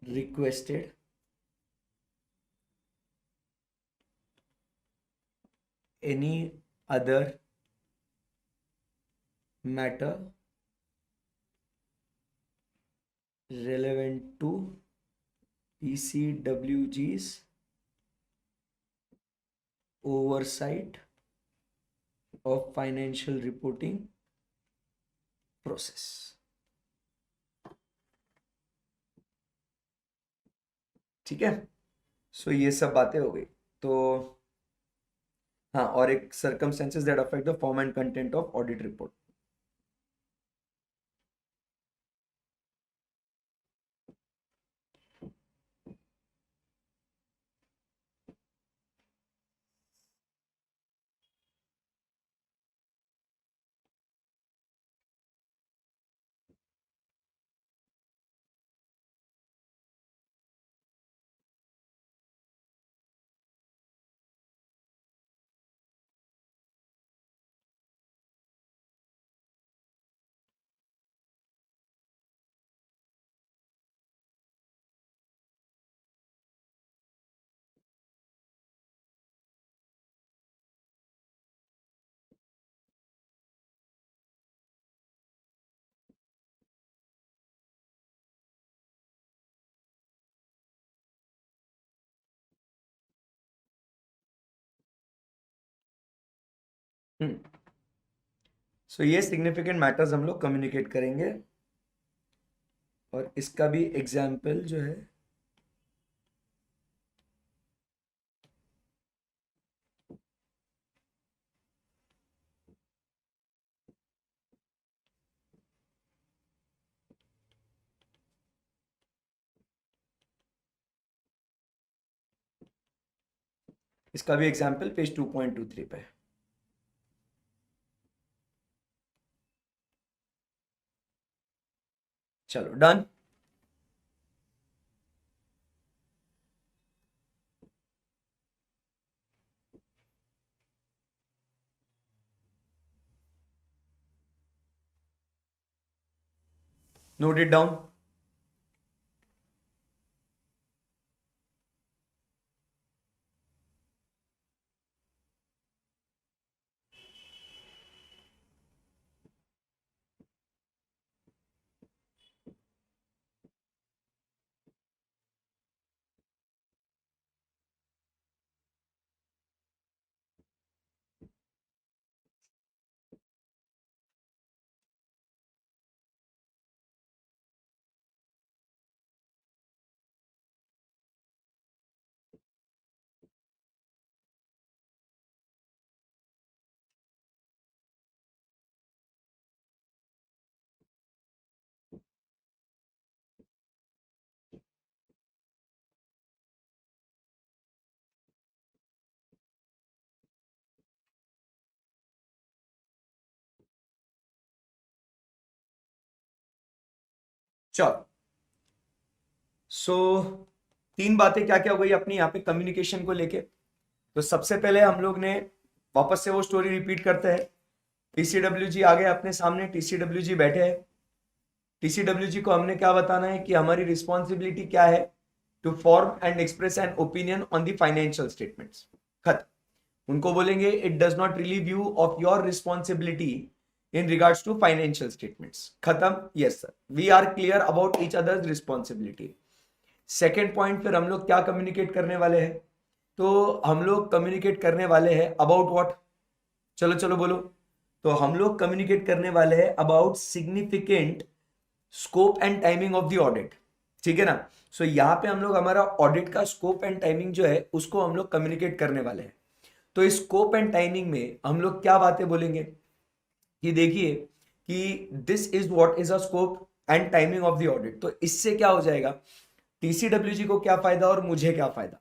requested any other matter relevant to PCWG's oversight of financial reporting process। ठीक है। सो ये सब बातें हो गई। तो हाँ, और एक circumstances that affect the form and content of audit report. So ये सिग्निफिकेंट मैटर्स हम लोग कम्युनिकेट करेंगे और इसका भी एग्जाम्पल जो है इसका भी एग्जाम्पल पेज 2.23 पे है। चलो डन। Note it down. चलो सो तीन बातें क्या क्या हो गई अपनी यहाँ पे कम्युनिकेशन को लेके। तो सबसे पहले हम लोग ने वापस से वो स्टोरी रिपीट करते हैं। टीसीडब्ल्यू जी आ गए अपने सामने, टीसीडब्ल्यू जी बैठे हैं। टीसीडब्ल्यू जी को हमने क्या बताना है कि हमारी रिस्पॉन्सिबिलिटी क्या है, to form and express an opinion on the financial statements. खत्म। उनको बोलेंगे it does not relieve you of your responsibility in regards to financial statements. खत्म। Yes sir, we are clear about each other's responsibility. Second point फिर हम लोग क्या communicate करने वाले हैं, तो हम लोग कम्युनिकेट करने वाले हैं अबाउट व्हाट। चलो चलो बोलो। तो हम लोग कम्युनिकेट करने वाले हैं about significant scope and timing of the audit. ठीक है ना। सो यहाँ पे हम लोग हमारा ऑडिट का स्कोप एंड टाइमिंग जो है उसको हम लोग कम्युनिकेट करने वाले हैं। तो इस स्कोप एंड टाइमिंग में हम लोग क्या बातें बोलेंगे कि देखिए कि this is what is a scope and timing of the audit. तो इससे क्या हो जाएगा, टीसीडब्ल्यूजी को क्या फायदा और मुझे क्या फायदा।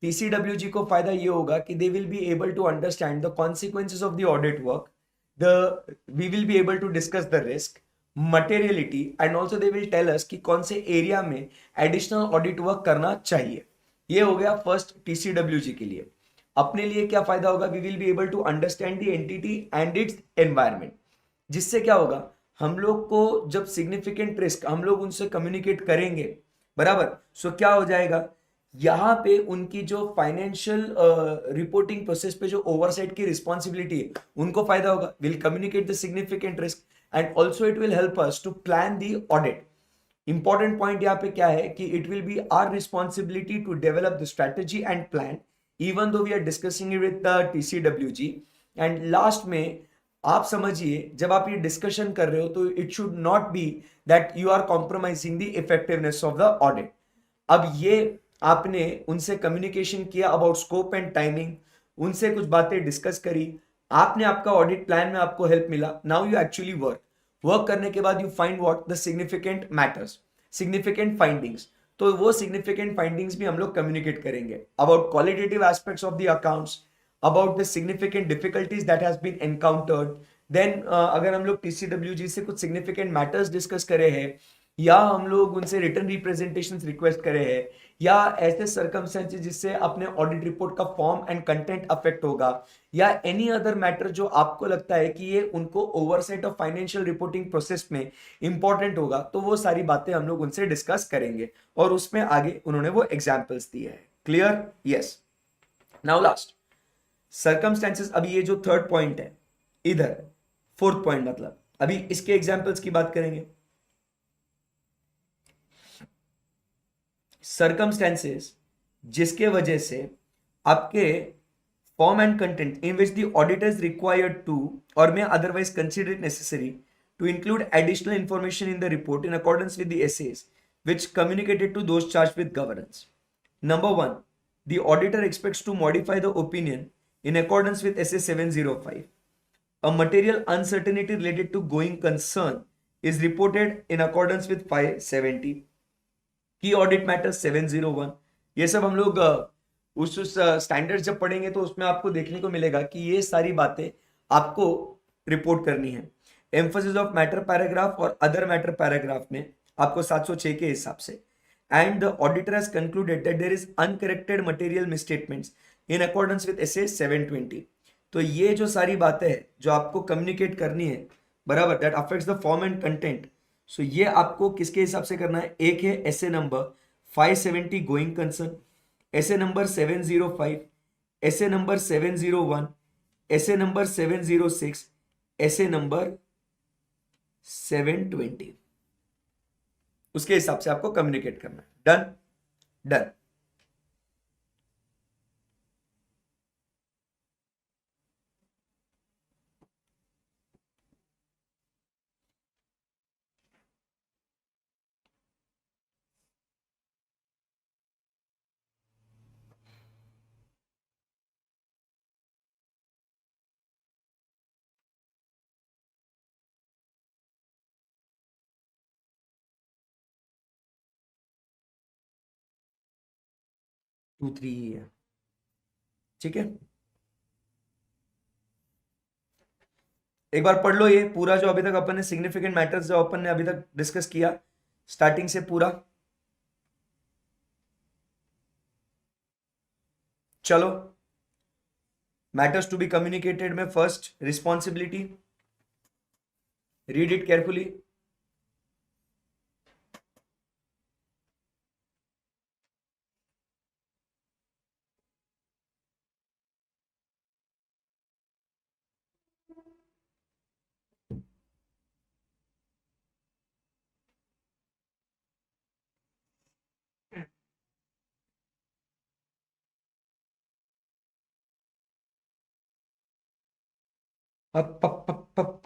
टीसीडब्ल्यूजी को फायदा ये होगा कि they will be able to understand the consequences of the audit work, the we will be able to discuss the risk materiality and also they will tell us कि कौन से एरिया में एडिशनल ऑडिट वर्क करना चाहिए। ये हो गया first TCWG के लिए। अपने लिए क्या फायदा होगा, we will be able to understand the entity and its environment. जिससे क्या होगा, हम लोग को जब सिग्निफिकेंट रिस्क हम लोग उनसे कम्युनिकेट करेंगे, बराबर, सो क्या हो जाएगा, यहां पे उनकी जो फाइनेंशियल रिपोर्टिंग प्रोसेस पे जो ओवरसाइट की रिस्पॉन्सिबिलिटी है उनको फायदा होगा। Will communicate the significant risk and also it will help us to plan the audit. Important point यहाँ पे क्या है कि it will be our responsibility to develop the strategy and plan even though we are discussing it with the TCWG. And last में आप समझिए जब आप ये डिस्कशन कर रहे हो तो it should not be that you are compromising the effectiveness of the audit. अब ये आपने उनसे कम्युनिकेशन किया अबाउट स्कोप एंड टाइमिंग, उनसे कुछ बातें डिस्कस करी, आपने आपका ऑडिट प्लान में आपको हेल्प मिला। नाउ यू एक्चुअली वर्क करने के बाद you find what the significant matters, significant findings. तो वो सिग्निफिकेंट फाइंडिंग्स भी हम लोग कम्युनिकेट करेंगे about qualitative aspects of the accounts, about the significant difficulties that has been encountered. Then अगर हम लोग टीसीडब्ल्यूजी से कुछ सिग्निफिकेंट मैटर्स डिस्कस करे हैं या हम लोग उनसे रिटर्न रिप्रेजेंटेशंस रिक्वेस्ट करे हैं या ऐसे सर्कमस्टेंसेस जिससे अपने ऑडिट रिपोर्ट का फॉर्म एंड कंटेंट अफेक्ट होगा या एनी अदर मैटर जो आपको लगता है कि ये उनको oversight of financial reporting process में इंपॉर्टेंट होगा, तो वो सारी बातें हम लोग उनसे डिस्कस करेंगे और उसमें आगे उन्होंने वो एग्जाम्पल्स दिए हैं। Clear? Yes. Now last circumstances. अभी ये जो थर्ड पॉइंट है इधर, फोर्थ पॉइंट मतलब अभी इसके एग्जाम्पल्स की बात करेंगे। सर्कमस्टेंसेस जिसके वजह से आपके form and content in which the auditor is required to or may otherwise consider it necessary to include additional information in the report in accordance with the essays which communicated to those charged with governance. Number 1, the auditor expects to modify the opinion in accordance with SA 705. A material uncertainty related to going concern is reported in accordance with 570. की audit matter 701. ये सब हम लोग उस standard जब पढ़ेंगे तो उसमें आपको देखने को मिलेगा कि ये सारी बातें आपको रिपोर्ट करनी है. एम्फोसिस ऑफ मैटर पैराग्राफ और अदर मैटर पैराग्राफ में आपको 706 के हिसाब से. And the auditor has concluded that there is uncorrected material misstatements in accordance with SA 720. तो ये जो सारी बातें हैं जो आपको कम्युनिकेट करनी है, बराबर, that affects the form and content. So ये आपको किसके हिसाब से करना है? एक है SA number 570 going concern, SA number 705, SA number 701, SA number 706, SA number 720. उसके हिसाब से आपको कम्युनिकेट करना है. Done done. टू थ्री ही है. ठीक है, एक बार पढ़ लो ये पूरा जो अभी तक अपन ने सिग्निफिकेंट मैटर्स जो अपन ने अभी तक डिस्कस किया स्टार्टिंग से पूरा. चलो, मैटर्स टू बी कम्युनिकेटेड में first responsibility. Read it carefully.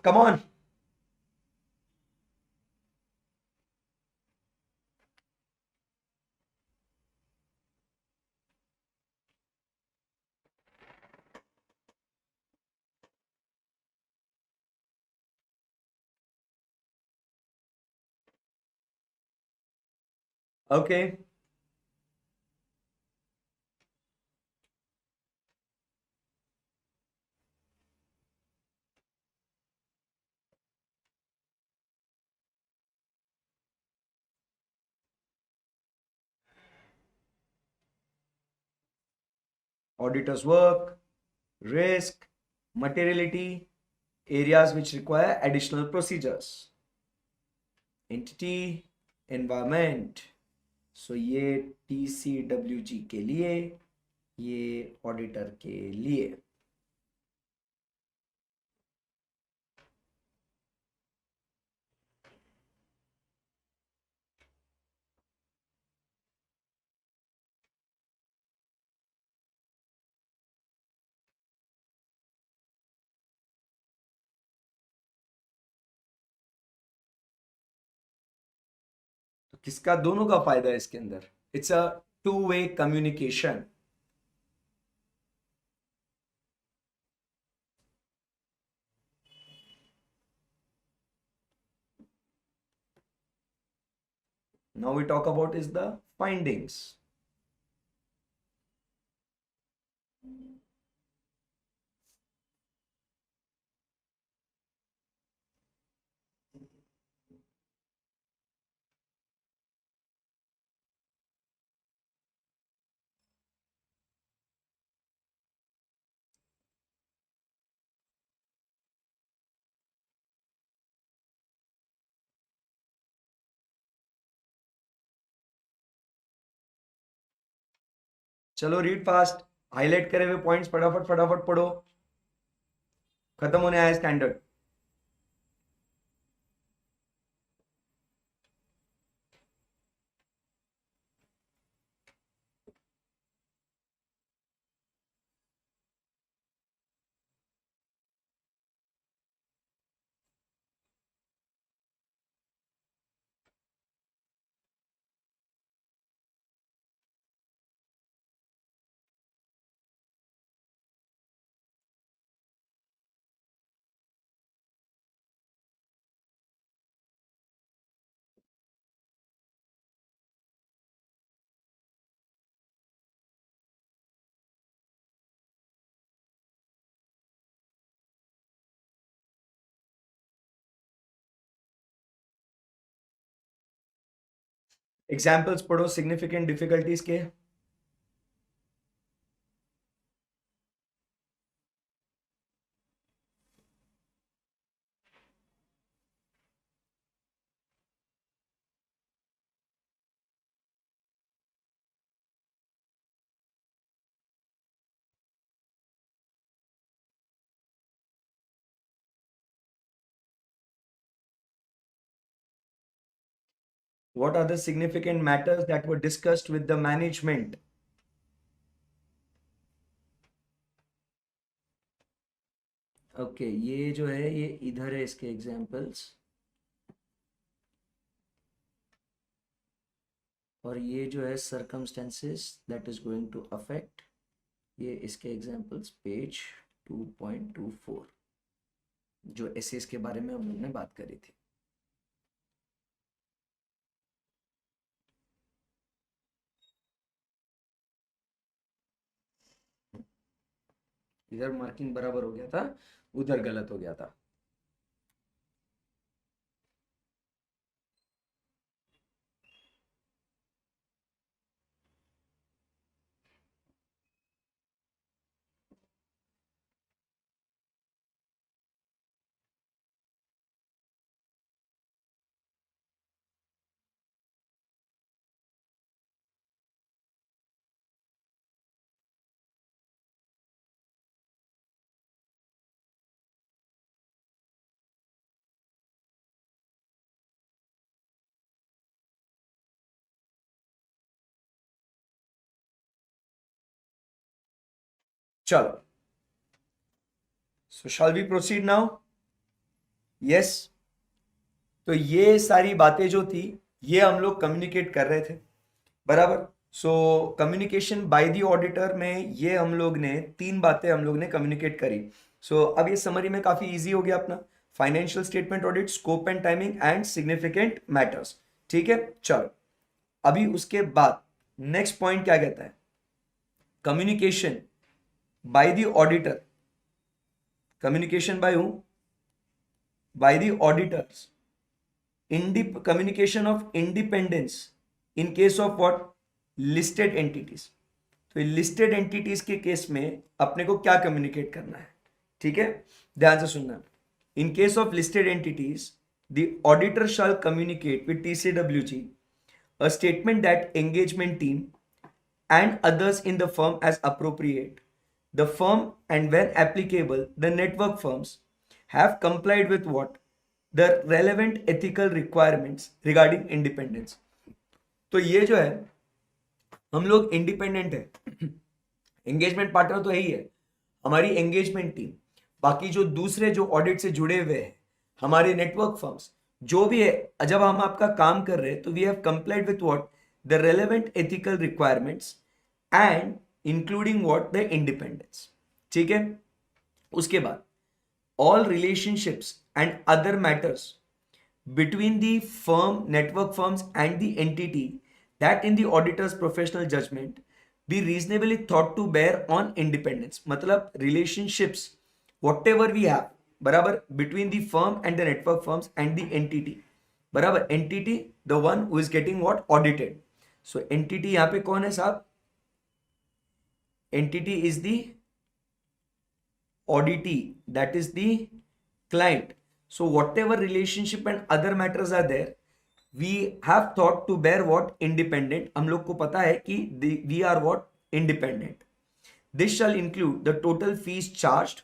Come on. Okay. Auditor's work, risk, materiality, areas which require additional procedures. Entity, environment. So ये TCWG के लिए, ये ऑडिटर के लिए. तो किसका, दोनों का फायदा है इसके अंदर. It's a to way communication. Now we talk about is the findings. चलो रीड फास्ट. हाईलाइट करे हुए पॉइंट्स फटाफट फटाफट पढ़ो. खत्म होने आया स्टैंडर्ड. एग्जाम्पल्स पढ़ो सिग्निफिकेंट डिफिकल्टीज के। What are the significant matters that were discussed with the management? Okay ये जो है ये इधर है इसके एग्जाम्पल्स, और ये जो है circumstances that is going to affect, ये इसके एग्जाम्पल्स पेज 2.24 जो एसेस के बारे में हम लोग ने बात करी थी। इधर मार्किंग बराबर हो गया था, उधर गलत हो गया था। चलो, so shall we proceed now? Yes. तो ये सारी बातें जो थी ये हम लोग कम्युनिकेट कर रहे थे, बराबर। So communication by the auditor में ये हम लोग ने तीन बातें हम लोग ने कम्युनिकेट करी। अब ये समरी में काफी इजी हो गया अपना, financial statement audit, scope and timing and significant matters. ठीक है, चलो अभी उसके बाद नेक्स्ट पॉइंट क्या कहता है? Communication by the auditor, communication by whom? By the auditors, communication of independence in case of what? listed entities। तो लिस्टेड एंटिटीज के केस में अपने को क्या कम्युनिकेट करना है? ठीक है, ध्यान से सुनना। In case of listed entities the auditor shall communicate with TCWG a statement that engagement team and others in the firm as appropriate, the firm and when applicable the network firms have complied with what? The relevant ethical requirements regarding independence। तो ये जो है हम लोग independent है, engagement partner तो यही है हमारी एंगेजमेंट टीम, बाकी जो दूसरे जो ऑडिट से जुड़े हुए हैं हमारे नेटवर्क फर्म्स जो भी है, जब हम आपका काम कर रहे हैं तो we have complied with what? The relevant ethical requirements and including what? The independence. ठीक है, उसके बाद all relationships and other matters between the firm, network firms and the entity that in the auditor's professional judgment be reasonably thought to bear on independence। मतलब relationships whatever we have, बराबर, between the firm and the network firms and the entity, बराबर, entity the one who is getting what? audited। so entity यहाँ पे कौन है साहब? entity is the auditee, that is the client। so whatever relationship and other matters are there, we have thought to bear what? independent। हम लोग को पता है कि we are what? independent। this shall include the total fees charged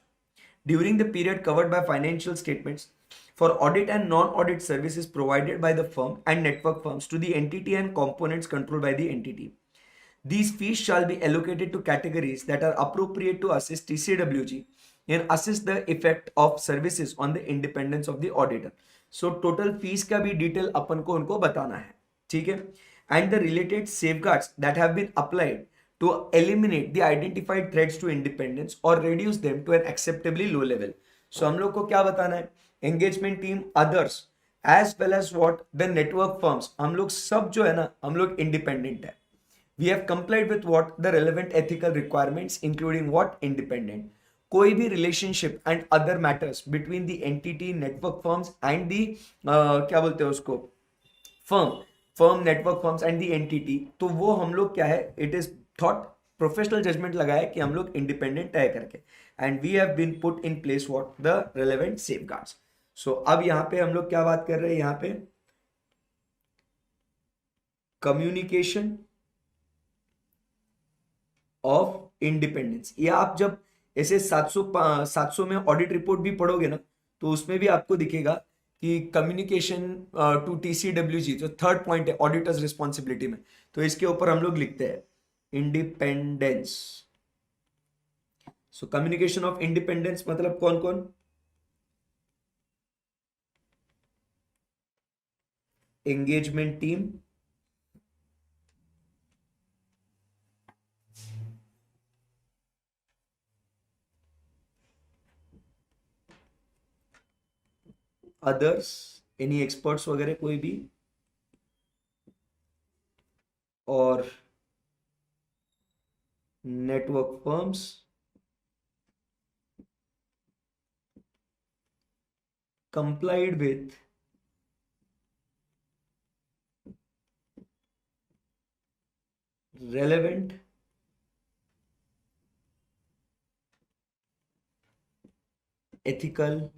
during the period covered by financial statements for audit and non-audit services provided by the firm and network firms to the entity and components controlled by the entity। these fees shall be allocated to categories that are appropriate to assist TCWG and assess the effect of services on the independence of the auditor। so total fees का भी detail अपन को उनको बताना है, ठीक है। and the related safeguards that have been applied to eliminate the identified threats to independence or reduce them to an acceptably low level। so हम लोग को क्या बताना है? engagement team, others as well as what? the network firms, हम लोग सब जो है ना हम लोग independent है। we have complied with what? the relevant ethical requirements including what? independent। कोई भी relationship and other matters between the entity, network firms and the क्या बोलते हैं उसको? Firm, firm, network firms and the entity, तो वो हम लोग क्या है, it is thought professional judgement लगाया कि हम लोग इंडिपेंडेंट तय करके, and we have been put in place what the relevant safeguards. So अब यहां पे हम लोग क्या बात कर रहे हैं, यहां पे कम्युनिकेशन ऑफ इंडिपेंडेंस. ये आप जब ऐसे 700 में ऑडिट रिपोर्ट भी पढ़ोगे ना, तो उसमें भी आपको दिखेगा कि कम्युनिकेशन टू टीसीडब्ल्यूजी, जो थर्ड पॉइंट है ऑडिटर्स रिस्पॉन्सिबिलिटी में, तो इसके ऊपर हम लोग लिखते हैं independence. So communication of independence मतलब कौन कौन, engagement team, others, any experts वगैरह कोई भी, और network firms, complied with relevant ethical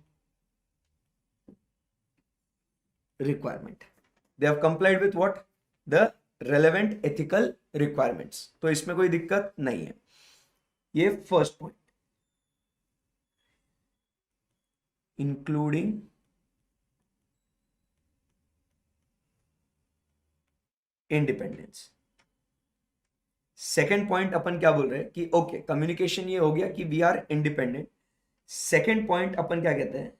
requirement. They have complied with what? The relevant ethical requirements. तो इसमें कोई दिक्कत नहीं है. ये first point, including independence. Second point अपन क्या बोल रहे हैं कि ओके कम्युनिकेशन ये हो गया कि we are independent. Second point अपन क्या कहते हैं,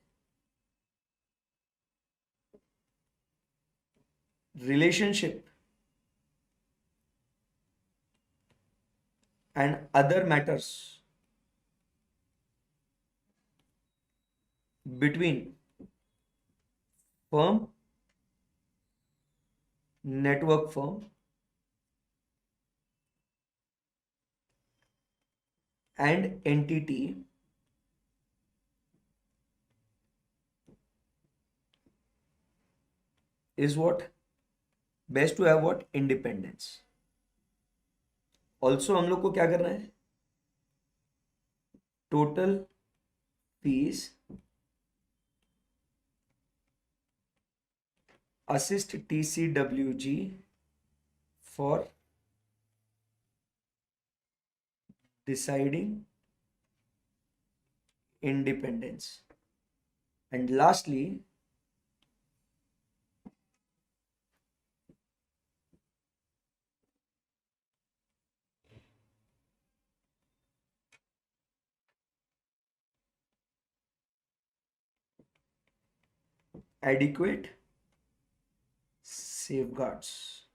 relationship and other matters between firm, network firm and entity is what? Best to have what? Independence. Also हम लोग को क्या करना है, total fees assist TCWG for deciding independence. And lastly, adequate safeguards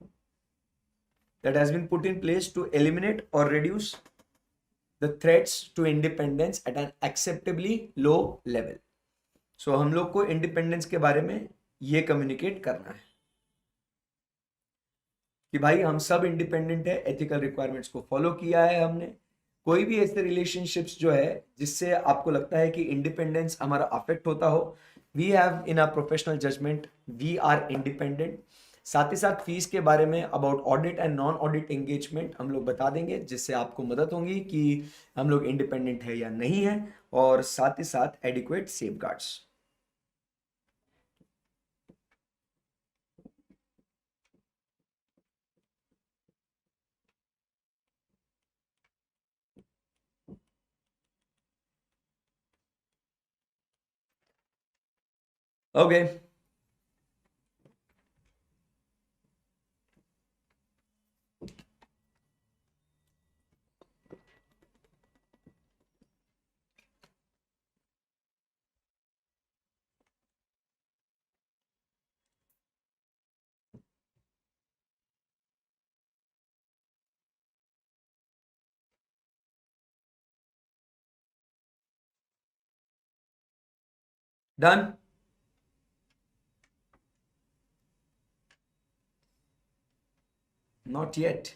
that has been put in place to eliminate or reduce the threats to independence at an acceptably low level. So हम लोग को independence के बारे में ये communicate करना है कि भाई हम सब इंडिपेंडेंट है, एथिकल रिक्वायरमेंट्स को फॉलो किया है हमने. कोई भी ऐसे रिलेशनशिप्स जो है जिससे आपको लगता है कि इंडिपेंडेंस हमारा अफेक्ट होता हो, we have in our professional judgement we are independent. साथ ही साथ फीस के बारे में about audit and non audit engagement हम लोग बता देंगे, जिससे आपको मदद होगी कि हम लोग इंडिपेंडेंट है या नहीं है, और साथ ही साथ adequate safeguards. Okay, done. Not yet.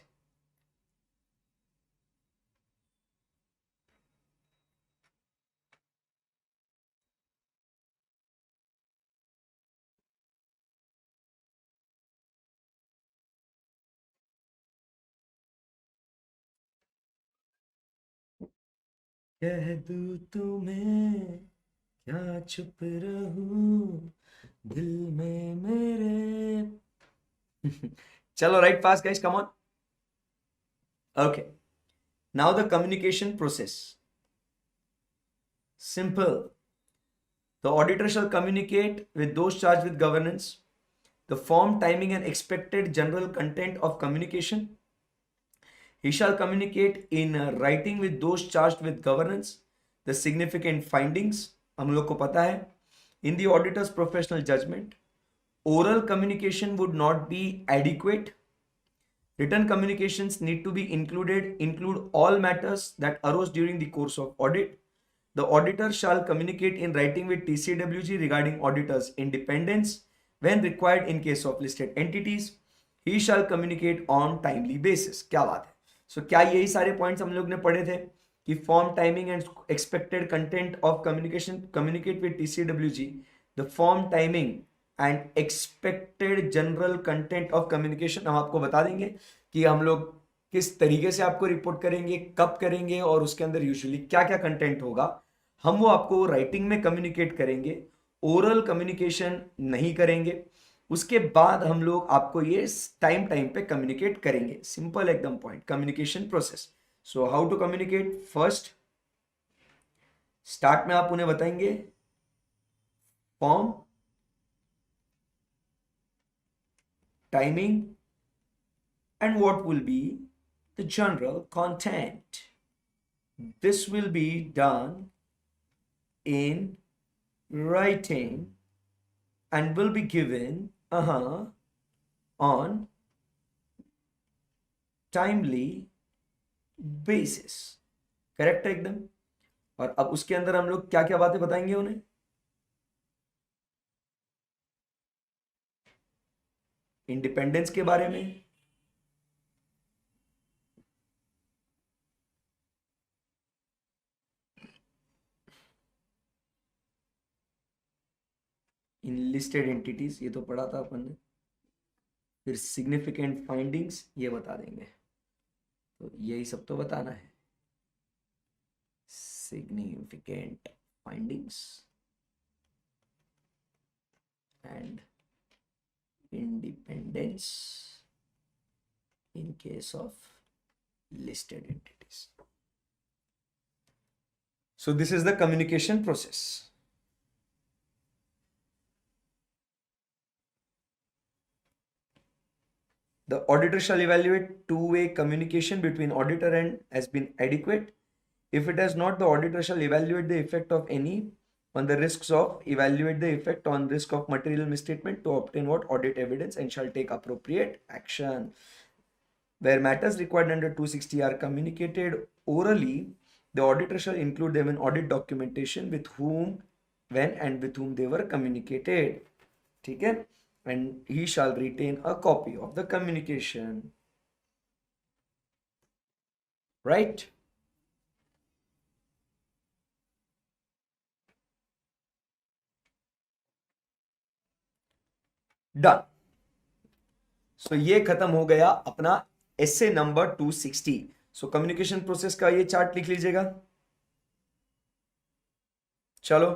कह दूं तुम्हें क्या चुप रहूं दिल में मेरे। चलो right fast guys, come on. Okay, now the communication process. Simple. The auditor shall communicate with those charged with governance the form, timing, and expected general content of communication. He shall communicate in writing with those charged with governance the significant findings. हम लोग को पता है, in the auditor's professional judgment, oral communication would not be adequate. Written communications need to be include all matters that arose during the course of audit. The auditor shall communicate in writing with TCWG regarding auditor's independence when required in case of listed entities. He shall communicate on timely basis. क्या बात है। So क्या यही सारे points हम लोग ने पढ़े थे कि form, timing and expected content of communication, communicate with TCWG, the form, timing and expected general content of communication हम आपको बता देंगे कि हम लोग किस तरीके से आपको रिपोर्ट करेंगे, कब करेंगे और उसके अंदर यूजुअली क्या क्या कंटेंट होगा। हम वो आपको राइटिंग में कम्युनिकेट करेंगे, ओरल कम्युनिकेशन नहीं करेंगे। उसके बाद हम लोग आपको ये टाइम टाइम पे कम्युनिकेट करेंगे। सिंपल एकदम point, communication process. So how to communicate, first start में आप उन्हें बताएंगे form, timing and what will be the general content. This will be done in writing and will be given on timely basis. Correct है एकदम। और अब उसके अंदर हम लोग क्या क्या बातें बताएंगे उन्हें, इंडिपेंडेंस के बारे में, इन लिस्टेड एंटिटीज, ये तो पढ़ा था अपन ने। फिर सिग्निफिकेंट फाइंडिंग्स ये बता देंगे, तो यही सब तो बताना है, significant findings and independence in case of listed entities. So this is the communication process. The auditor shall evaluate two-way communication between auditor and has been adequate. If it has not, the auditor shall evaluate the effect of any on the risks of, evaluate the effect on risk of material misstatement to obtain what audit evidence and shall take appropriate action. Where matters required under 260 are communicated orally, the auditor shall include them in audit documentation with whom, when and with whom they were communicated. ठीक है, and he shall retain a copy of the communication. Right? Done. So ये खत्म हो गया अपना SA number 260। सो communication process का ये चार्ट लिख लीजिएगा। चलो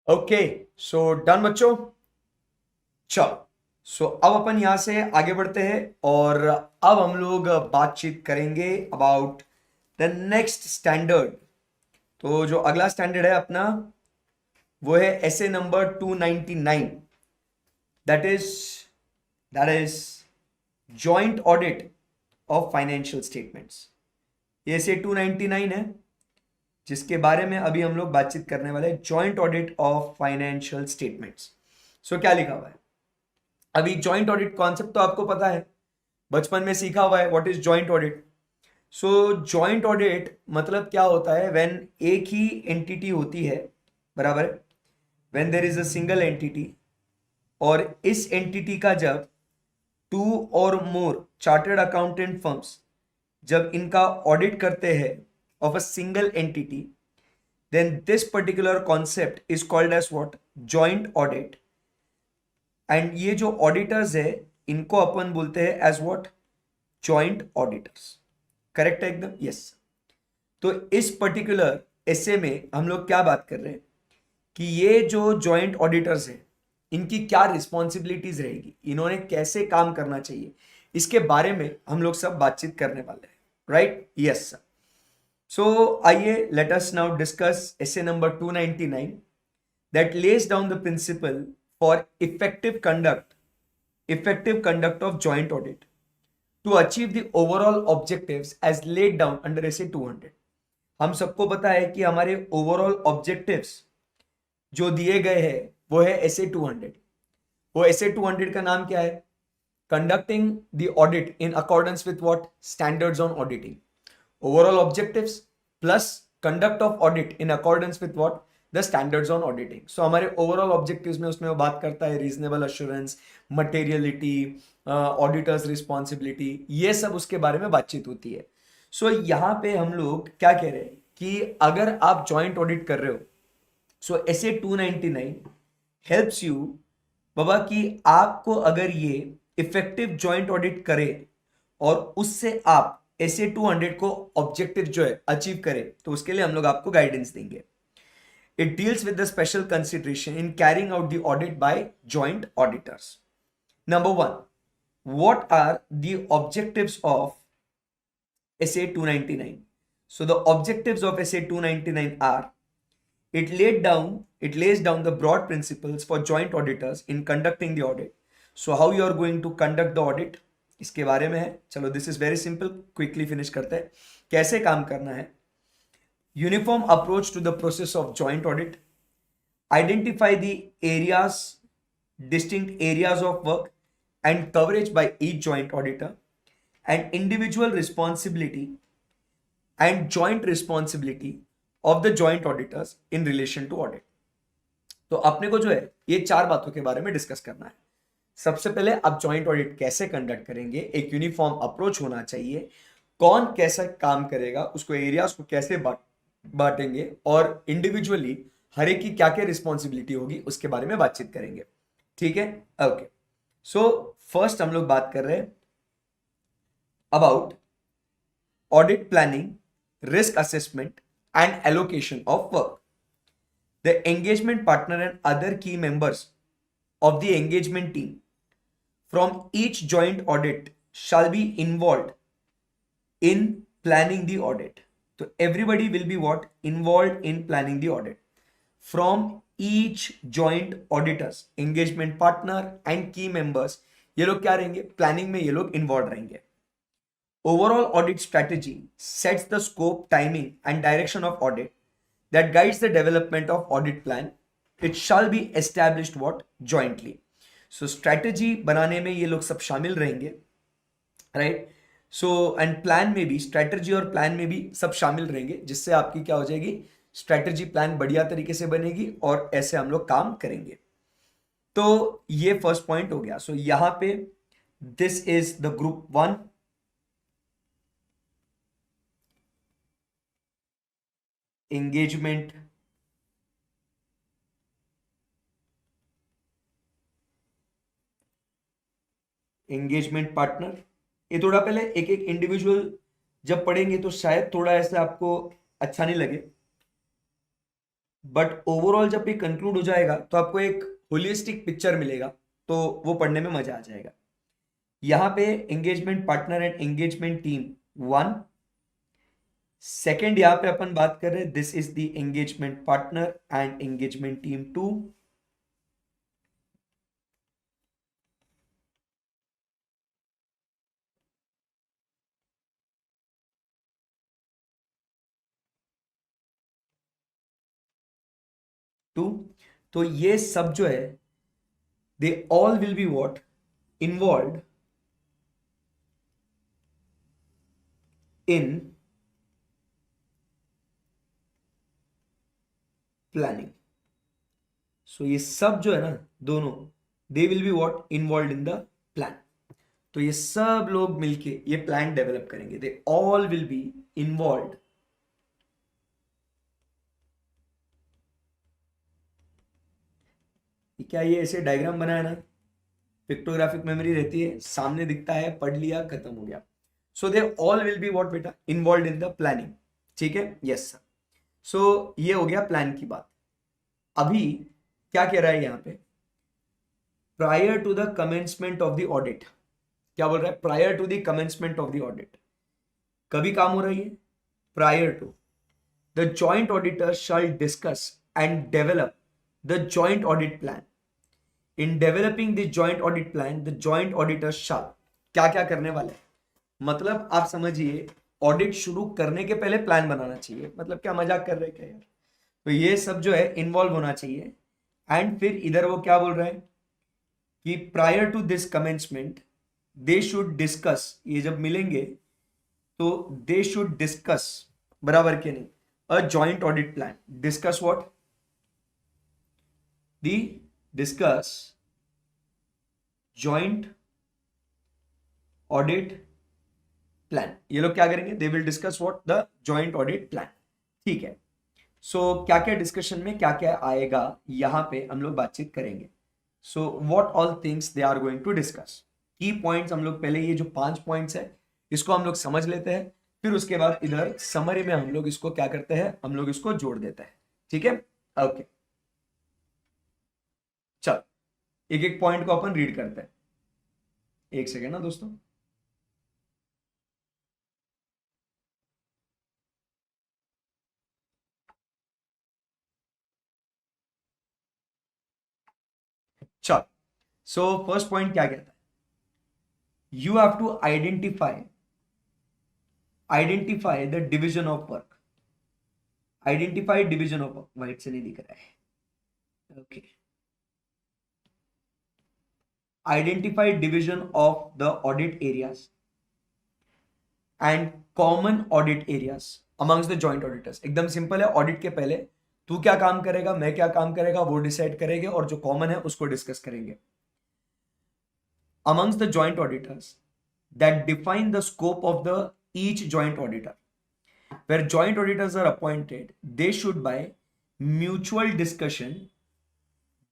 ओके, सो डन बच्चों। चलो सो अब अपन यहां से आगे बढ़ते हैं और अब हम लोग बातचीत करेंगे अबाउट द नेक्स्ट स्टैंडर्ड। तो जो अगला स्टैंडर्ड है अपना वो है SA number 299, that is joint audit of financial statements. ये एसे 299 है जिसके बारे में अभी हम लोग बातचीत करने वाले हैं, joint audit of financial statements. So क्या लिखा हुआ है अभी, जॉइंट ऑडिट कॉन्सेप्ट तो आपको पता है, बचपन में सीखा हुआ है what is joint audit. So joint audit मतलब क्या होता है, व्हेन एक ही एंटिटी होती है, बराबर है, when there is a single entity, और इस एंटिटी का जब टू और मोर चार्टर्ड अकाउंटेंट फर्म्स जब इनका ऑडिट करते हैं of a single entity, then this particular concept is called as what? Joint audit. And ये जो ऑडिटर्स है इनको अपन बोलते हैं as what? Joint auditors. Correct है एकदम? यस। तो इस पर्टिकुलर एसे में हम लोग क्या बात कर रहे हैं कि ये जो जॉइंट ऑडिटर्स हैं इनकी क्या रिस्पॉन्सिबिलिटीज रहेगी, इन्होंने कैसे काम करना चाहिए, इसके बारे में हम लोग सब बातचीत करने वाले हैं। राइट? Yes sir. सो आइए let us now discuss SA number 299 that lays down the principle for effective conduct of joint audit to achieve the overall objectives as laid down under SA 200। हम सबको पता है कि हमारे overall objectives जो दिए गए हैं वो है SA 200। वो SA 200 का नाम क्या है? Conducting the audit in accordance with what? Standards on auditing. Overall objectives plus conduct of audit in accordance with what? The standards on auditing. So हमारे ओवरऑल ऑब्जेक्टिव्स में उसमें वो बात करता है reasonable assurance, materiality, auditor's responsibility, ये सब उसके बारे में बातचीत होती है। सो यहाँ पे हम लोग क्या कह रहे हैं कि अगर आप जॉइंट ऑडिट कर रहे हो, सो SA 299 हेल्प्स यू बाबा कि आपको अगर ये इफेक्टिव जॉइंट ऑडिट करे और उससे आप SA 200 को ऑब्जेक्टिव जो है अचीव करे, तो उसके लिए हम लोग आपको गाइडेंस देंगे। It deals with the special consideration in carrying out the audit by joint auditors. Number one, what are the objectives of SA 299? So the objectives of SA 299 are, it lays down the broad principles for joint auditors in conducting the audit. So how you are going to conduct the audit, इसके बारे में है। चलो this is very simple, quickly finish करते हैं कैसे काम करना है। Uniform approach to the process of joint audit. Identify the distinct areas of work and coverage by each joint auditor, and individual responsibility and joint responsibility of the joint auditors in relation to audit. तो अपने को जो है ये चार बातों के बारे में डिस्कस करना है। सबसे पहले आप जॉइंट ऑडिट कैसे कंडक्ट करेंगे, एक यूनिफॉर्म अप्रोच होना चाहिए, कौन कैसा काम करेगा, उसको एरियाज को कैसे बांटेंगे, और इंडिविजुअली हर एक की क्या क्या रिस्पॉन्सिबिलिटी होगी उसके बारे में बातचीत करेंगे। ठीक है? ओके। सो फर्स्ट हम लोग बात कर रहे हैं about audit planning, risk assessment and allocation of work. The engagement partner and other की members of the engagement team from each joint audit shall be involved in planning the audit. So everybody will be what? Involved in planning the audit. From each joint auditors, engagement partner and key members, ये लोग क्या रहेंगे? Planning में ये लोग involve रहेंगे। Overall audit strategy sets the scope, timing and direction of audit that guides the development of audit plan. It shall be established what? Jointly. So strategy बनाने में ये लोग सब शामिल रहेंगे, राइट? सो एंड प्लान में भी, स्ट्रेटजी और प्लान में भी सब शामिल रहेंगे, जिससे आपकी क्या हो जाएगी? स्ट्रेटजी प्लान बढ़िया तरीके से बनेगी और ऐसे हम लोग काम करेंगे। तो ये फर्स्ट पॉइंट हो गया। सो यहां पे this is the group 1, engagement partner. ये थोड़ा पहले एक एक इंडिविजुअल जब पढ़ेंगे तो शायद थोड़ा ऐसा आपको अच्छा नहीं लगे, बट ओवरऑल जब ये कंक्लूड हो जाएगा तो आपको एक होलिस्टिक पिक्चर मिलेगा, तो वो पढ़ने में मजा आ जाएगा। यहां पे engagement partner and engagement team 1, second यहां पे अपन बात कर रहे हैं, this is the engagement partner and engagement team 2। तो ये सब जो है they all will be what? Involve in planning. So ये सब जो है ना दोनों, they will be what? Involve in the plan. तो ये सब लोग मिलके ये प्लान डेवलप करेंगे। They all will be involve क्या ये ऐसे डायग्राम बनाया ना, पिक्टोग्राफिक मेमोरी रहती है, सामने दिखता है, पढ़ लिया, खत्म हो गया. So they all will be what बेटा, इन्वॉल्व इन द प्लानिंग. ठीक है, यस सर. सो ये हो गया प्लान की बात. अभी क्या कह रहा है यहाँ पे, prior to the commencement of the audit. क्या बोल रहा है, prior to the commencement of the audit. कभी काम हो रही है, prior to. The joint auditor shall discuss and develop the joint audit plan. In developing the joint audit plan, the joint auditor shall, क्या क्या करने वाले हैं, मतलब आप समझिए, ऑडिट शुरू करने के पहले प्लान बनाना चाहिए. मतलब क्या मजाक कर रहे हैं क्या यार. तो ये सब जो है इन्वॉल्व होना चाहिए. एंड फिर इधर वो क्या बोल रहे हैं कि prior to this commencement they should discuss, ये जब मिलेंगे तो दे शुड डिस्कस, बराबर के नहीं, a joint audit plan. Discuss what, the discuss joint audit plan. ये लोग क्या करेंगे, they will discuss what, the joint audit plan. ठीक है. सो क्या क्या डिस्कशन में क्या क्या आएगा यहां पे हम लोग बातचीत करेंगे. So what all things they are going to discuss. Key points हम लोग पहले ये जो 5 पॉइंट्स है इसको हम लोग समझ लेते हैं, फिर उसके बाद इधर समरी में हम लोग इसको क्या करते हैं, हम लोग इसको जोड़ देते हैं. ठीक है, ओके. चल एक एक पॉइंट को अपन रीड करते हैं. एक सेकेंड ना दोस्तों. चल, सो फर्स्ट पॉइंट क्या कहता है, you have to identify the division of work. Identify division of work, white से नहीं दिख रहा है, okay. Identify division of the audit areas and common audit areas amongst the joint auditors. एकदम सिंपल है, ऑडिट के पहले तू क्या काम करेगा, मैं क्या काम करेगा, वो डिसाइड करेंगे और जो कॉमन है उसको डिस्कस करेंगे. amongst the joint auditors that define the scope of the each joint auditor. Where joint auditors are appointed, they should by mutual discussion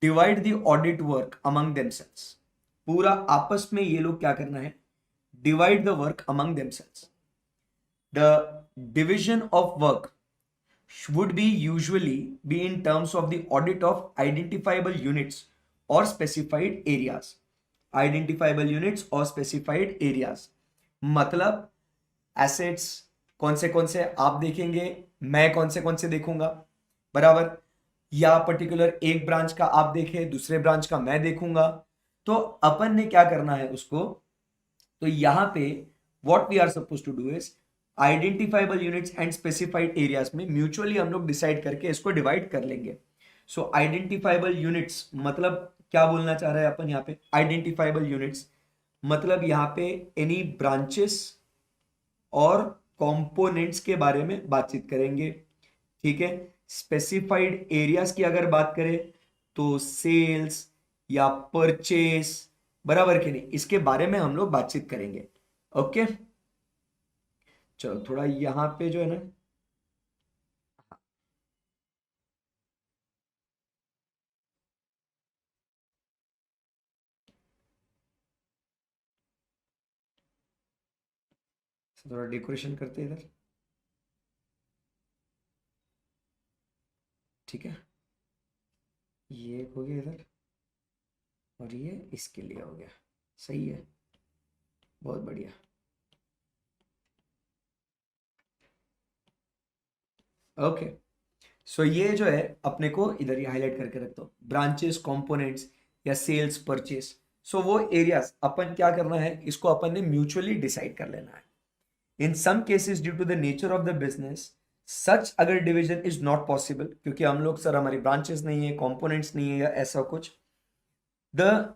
divide the audit work among themselves. पूरा आपस में ये लोग क्या करना है, divide the work among themselves. The division of work would be usually be in terms of the audit of identifiable units or specified areas. Identifiable units और specified areas, मतलब एसेट्स कौन से आप देखेंगे, मैं कौन से देखूंगा, बराबर, या पर्टिकुलर एक ब्रांच का आप देखें, दूसरे ब्रांच का मैं देखूंगा. तो अपन ने क्या करना है उसको, तो यहां पे what we are suppose to do is identifiable units and specified areas में म्यूचुअली हम लोग डिसाइड करके इसको डिवाइड कर लेंगे. सो आइडेंटिफाइबल यूनिट्स मतलब क्या बोलना चाह रहे हैं अपन यहाँ पे, आइडेंटिफाइबल यूनिट्स मतलब यहाँ पे एनी ब्रांचेस और कंपोनेंट्स के बारे में बातचीत करेंगे. ठीक है. स्पेसिफाइड एरियाज की अगर बात करें तो सेल्स या परचेस, बराबर के नहीं, इसके बारे में हम लोग बातचीत करेंगे. ओके, चलो थोड़ा यहाँ पे जो है ना, थोड़ा डेकोरेशन करते हैं इधर. ठीक है, ये हो गया इधर और ये इसके लिए हो गया. सही है, बहुत बढ़िया. ओके, सो ये जो है अपने को इधर ही हाईलाइट करके रख दो, ब्रांचेस, कंपोनेंट्स या सेल्स, परचेस. सो वो एरियाज अपन क्या करना है, इसको अपन ने म्यूचुअली डिसाइड कर लेना है. In some cases due to the nature of the business such अगर डिवीजन इज नॉट पॉसिबल, क्योंकि हम लोग सर हमारी ब्रांचेस नहीं है, कंपोनेंट्स नहीं है या ऐसा कुछ, the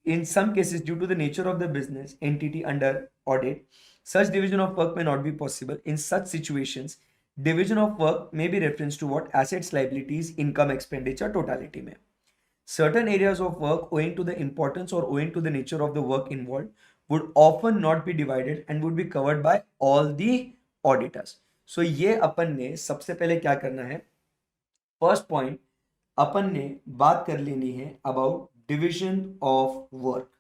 in some cases due to the nature of the business entity under audit such division of work may not be possible. In such situations division of work may be reference to what assets, liabilities, income, expenditure totality में. Certain areas of work owing to the importance or owing to the nature of the work involved would often not be divided and would be covered by all the auditors. So ये अपन ने सबसे पहले क्या करना है, first point अपन ने बात कर लेनी है अबाउट डिविजन ऑफ वर्क।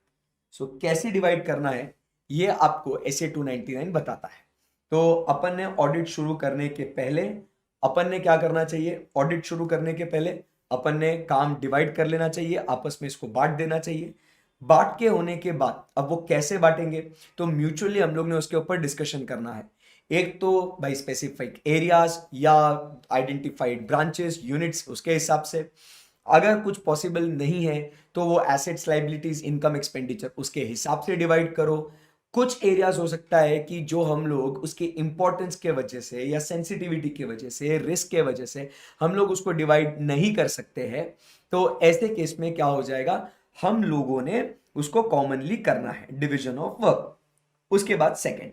सो कैसे डिवाइड करना है ये आपको एसए 299 बताता है। तो अपन ने ऑडिट शुरू करने के पहले अपन ने क्या करना चाहिए, ऑडिट शुरू करने के पहले अपन ने काम डिवाइड कर लेना चाहिए, आपस में इसको बांट देना चाहिए। बांट के होने के बाद अब वो कैसे बांटेंगे, तो म्यूचुअली हम लोग ने उसके ऊपर डिस्कशन करना है। एक तो बाई स्पेसिफिक एरियाज या आइडेंटिफाइड ब्रांचेस यूनिट्स, उसके हिसाब से। अगर कुछ पॉसिबल नहीं है तो वो एसेट्स लाइबिलिटीज इनकम एक्सपेंडिचर उसके हिसाब से डिवाइड करो। कुछ एरियाज हो सकता है कि जो हम लोग उसके इंपॉर्टेंस के वजह से या सेंसिटिविटी की वजह से, रिस्क के वजह से हम लोग उसको डिवाइड नहीं कर सकते हैं, तो ऐसे केस में क्या हो जाएगा, हम लोगों ने उसको कॉमनली करना है, डिविजन ऑफ वर्क। उसके बाद सेकंड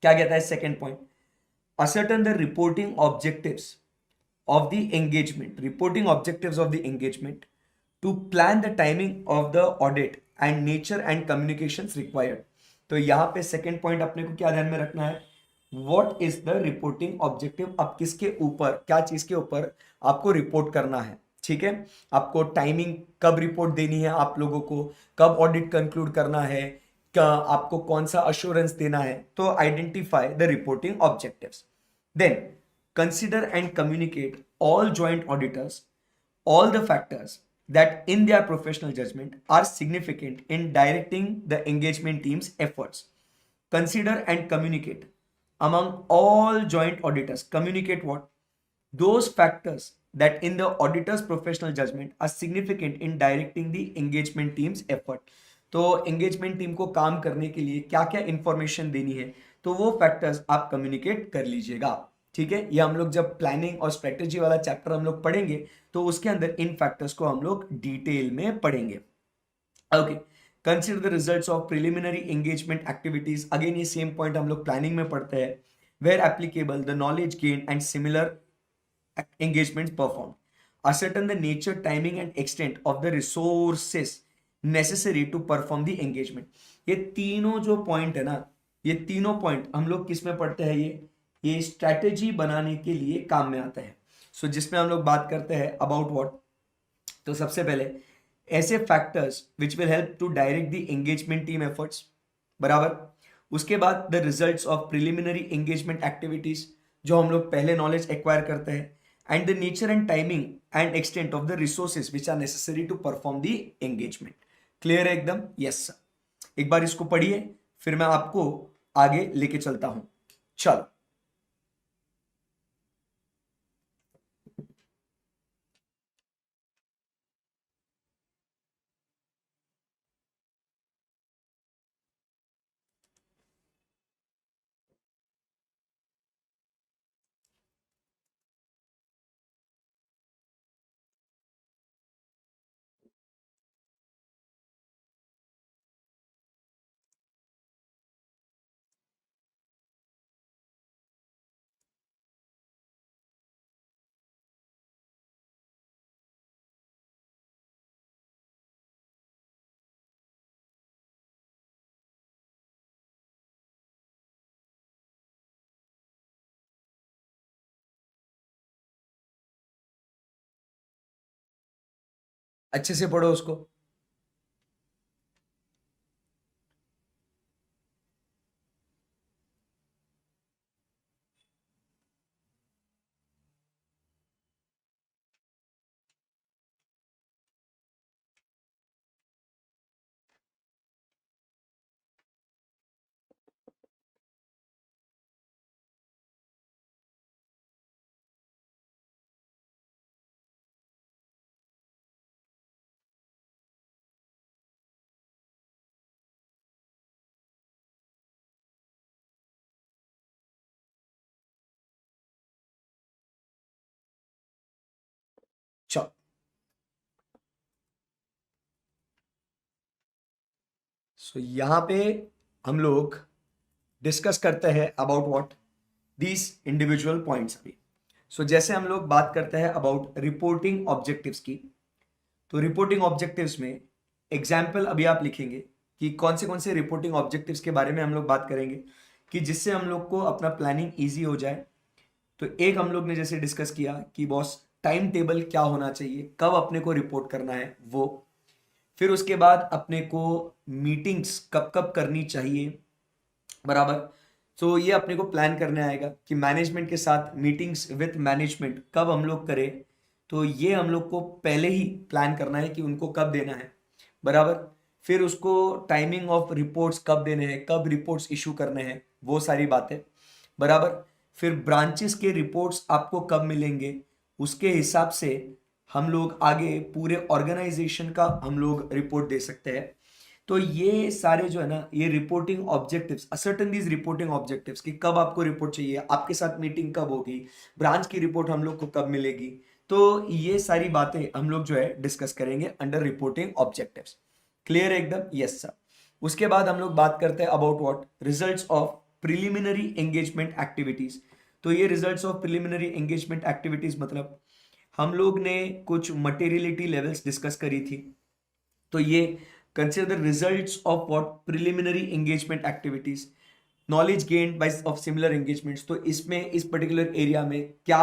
क्या कहता है, second point, ascertain the reporting objectives of the engagement, reporting objectives of the engagement, to plan the timing of the audit and nature and communications required। तो यहां पे सेकंड पॉइंट अपने को क्या ध्यान में रखना है, what is the reporting objective, अब किसके ऊपर, क्या चीज के ऊपर आपको रिपोर्ट करना है। ठीक है, आपको टाइमिंग कब रिपोर्ट देनी है, आप लोगों को कब ऑडिट कंक्लूड करना है, क्या आपको कौन सा अश्योरेंस देना है, तो identify the reporting objectives. Then consider and communicate all joint auditors all the factors that in their professional judgment are significant in directing the engagement team's efforts। Consider and communicate among all joint auditors, communicate what, those factors that in the auditor's professional judgment are significant in directing the engagement team's effort। तो engagement team को काम करने के लिए क्या क्या information देनी है, तो वो फैक्टर्स आप कम्युनिकेट कर लीजिएगा। ठीक है, ये हम लोग जब प्लानिंग और स्ट्रेटेजी वाला चैप्टर हम लोग पढ़ेंगे तो उसके अंदर इन फैक्टर्स को हम लोग डिटेल में पढ़ेंगे। Okay, consider the results of preliminary engagement activities, again ये सेम पॉइंट हम लोग प्लानिंग में पढ़ते हैं। Where applicable the knowledge gain and similar engagements performed, ascertain the nature, timing and extent of the resources necessary to perform the engagement। ये तीनों जो point है ना, ये तीनों पॉइंट हम लोग किस में पढ़ते हैं, ये स्ट्रैटेजी बनाने के लिए काम में आता है। सो जिसमें हम लोग बात करते हैं अबाउट व्हाट, तो सबसे पहले ऐसे factors which will help to direct the engagement team efforts, बराबर। उसके बाद the results of preliminary engagement activities, जो हम लोग पहले नॉलेज एक्वायर करते हैं, and the nature and timing and extent of the resources which are necessary to perform the engagement. Clear है एकदम? Yes sir. एक बार इसको पढ़िए, फिर मैं आपको आगे लेके चलता हूं। चलो, अच्छे से पढ़ो उसको। चलो, सो यहां पे हम लोग डिस्कस करते हैं about what, these individual points अभी। सो जैसे हम लोग बात करते हैं अबाउट रिपोर्टिंग ऑब्जेक्टिव्स की, तो रिपोर्टिंग ऑब्जेक्टिव्स में एग्जाम्पल अभी आप लिखेंगे कि कौन से रिपोर्टिंग ऑब्जेक्टिव्स के बारे में हम लोग बात करेंगे कि जिससे हम लोग को अपना प्लानिंग ईजी हो जाए। तो एक हम लोग ने जैसे डिस्कस किया कि बॉस टाइम टेबल क्या होना चाहिए, कब अपने को रिपोर्ट करना है वो। फिर उसके बाद अपने को मीटिंग्स कब कब करनी चाहिए, बराबर। तो ये अपने को प्लान करने आएगा कि मैनेजमेंट के साथ मीटिंग्स विथ मैनेजमेंट कब हम लोग करें। तो ये हम लोग को पहले ही प्लान करना है कि उनको कब देना है, बराबर। फिर उसको टाइमिंग ऑफ रिपोर्ट्स कब देने हैं, कब रिपोर्ट्स इशू करने हैं, वो सारी बातें, बराबर। फिर ब्रांचेस के रिपोर्ट्स आपको कब मिलेंगे, उसके हिसाब से हम लोग आगे पूरे ऑर्गेनाइजेशन का हम लोग रिपोर्ट दे सकते हैं। तो ये सारे जो है ना, ये reporting objectives, ascertain these reporting objectives कि कब आपको रिपोर्ट चाहिए, आपके साथ मीटिंग कब होगी, ब्रांच की रिपोर्ट हम लोग को कब मिलेगी। तो ये सारी बातें हम लोग जो है डिस्कस करेंगे अंडर रिपोर्टिंग ऑब्जेक्टिव्स। क्लियर है एकदम? Yes sir. उसके बाद हम लोग बात करते हैं about what, results of preliminary engagement activities. तो ये results of preliminary engagement activities मतलब हम लोग ने कुछ मटेरियलिटी लेवल्स डिस्कस करी थी। तो ये consider the results of what preliminary engagement activities, knowledge gained by of similar engagements। तो इसमें इस पर्टिकुलर एरिया में क्या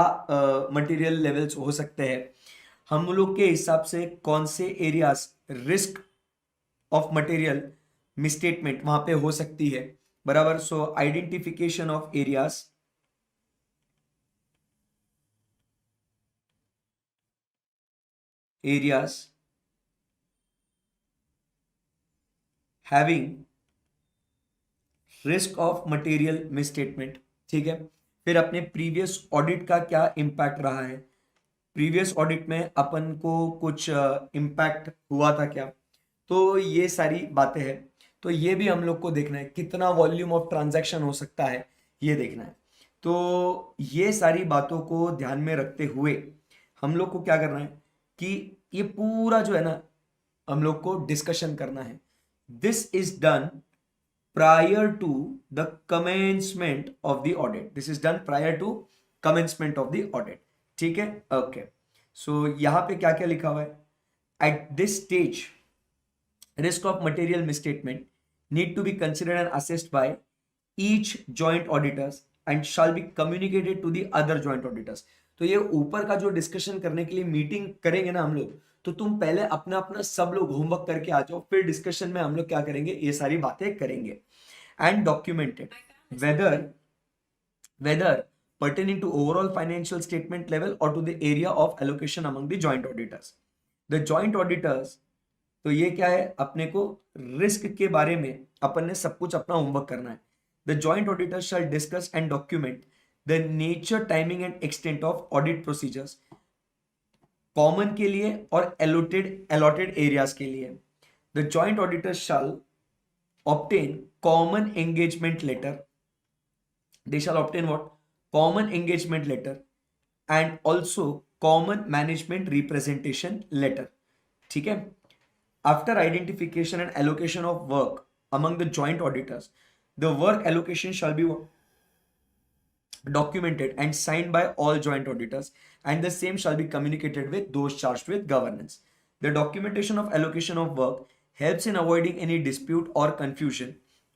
मटेरियल लेवल्स हो सकते हैं, हम लोग के हिसाब से कौन से areas risk of material misstatement वहां पे हो सकती है, बराबर। So identification of areas having risk of material misstatement, ठीक है। फिर अपने प्रीवियस ऑडिट का क्या इम्पैक्ट रहा है, प्रीवियस ऑडिट में अपन को कुछ इम्पैक्ट हुआ था क्या। तो ये सारी बातें हैं। तो ये भी हम लोग को देखना है, कितना वॉल्यूम ऑफ ट्रांजैक्शन हो सकता है ये देखना है। तो ये सारी बातों को ध्यान में रखते हुए हम लोग को क्या करना है कि ये पूरा जो है ना हम लोग को डिस्कशन करना है। This is done prior to the commencement of the audit, this is done prior to commencement of the audit, ठीक है। ओके, सो यहां पे क्या क्या लिखा हुआ है, at this stage risk of material misstatement need to be considered and assessed by each joint auditors and shall be communicated to the other joint auditors। तो ये ऊपर का जो डिस्कशन करने के लिए मीटिंग करेंगे ना हम लोग, तो तुम पहले अपना अपना सब लोग होमवर्क करके आ जाओ, फिर डिस्कशन में हम लोग क्या करेंगे, ये सारी बातें करेंगे। And documented whether pertaining to overall financial statement level or to the area of allocation among the joint auditors। The joint auditors, तो ये क्या है, अपने को रिस्क के बारे में अपन ने सब कुछ अपना होमवर्क करना है। The joint auditors shall discuss and document the nature, timing and extent of audit procedures, common के लिए और अलॉटेड एरियाज के लिए। The joint auditors shall obtain common engagement letter, they shall obtain what, common engagement letter and also common management representation letter, ठीक है। After identification and allocation of work among the joint auditors, the work allocation shall be documented and signed by all joint auditors and the same shall be communicated with those charged with governance। The documentation of allocation of work helps in avoiding any dispute or confusion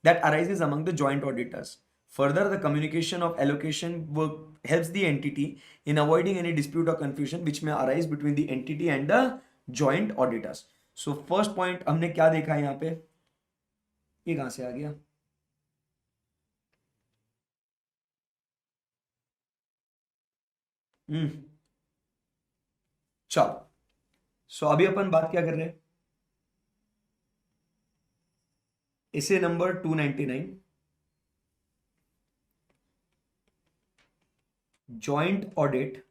that arises among the joint auditors। Further, the communication of allocation work helps the entity in avoiding any dispute or confusion which may arise between the entity and the joint auditors। So first point हमने क्या देखा है यहाँ पे, ये कहां से आ गया, चलो। सो अभी अपन बात क्या कर रहे हैं, इसे number 299, joint audit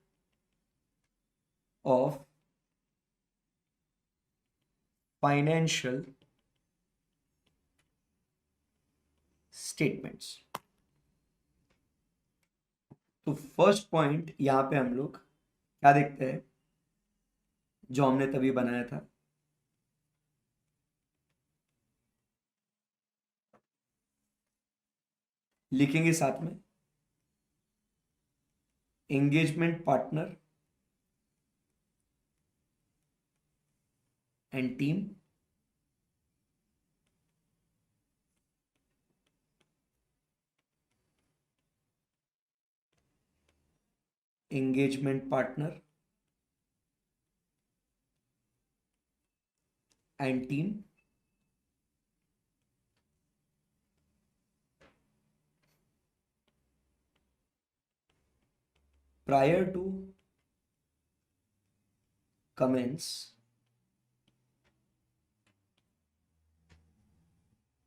of financial statements. तो फर्स्ट पॉइंट यहां पे हम लोग क्या देखते हैं, जो हमने तभी बनाया था, लिखेंगे साथ में, engagement partner and team, engagement partner and team prior to commence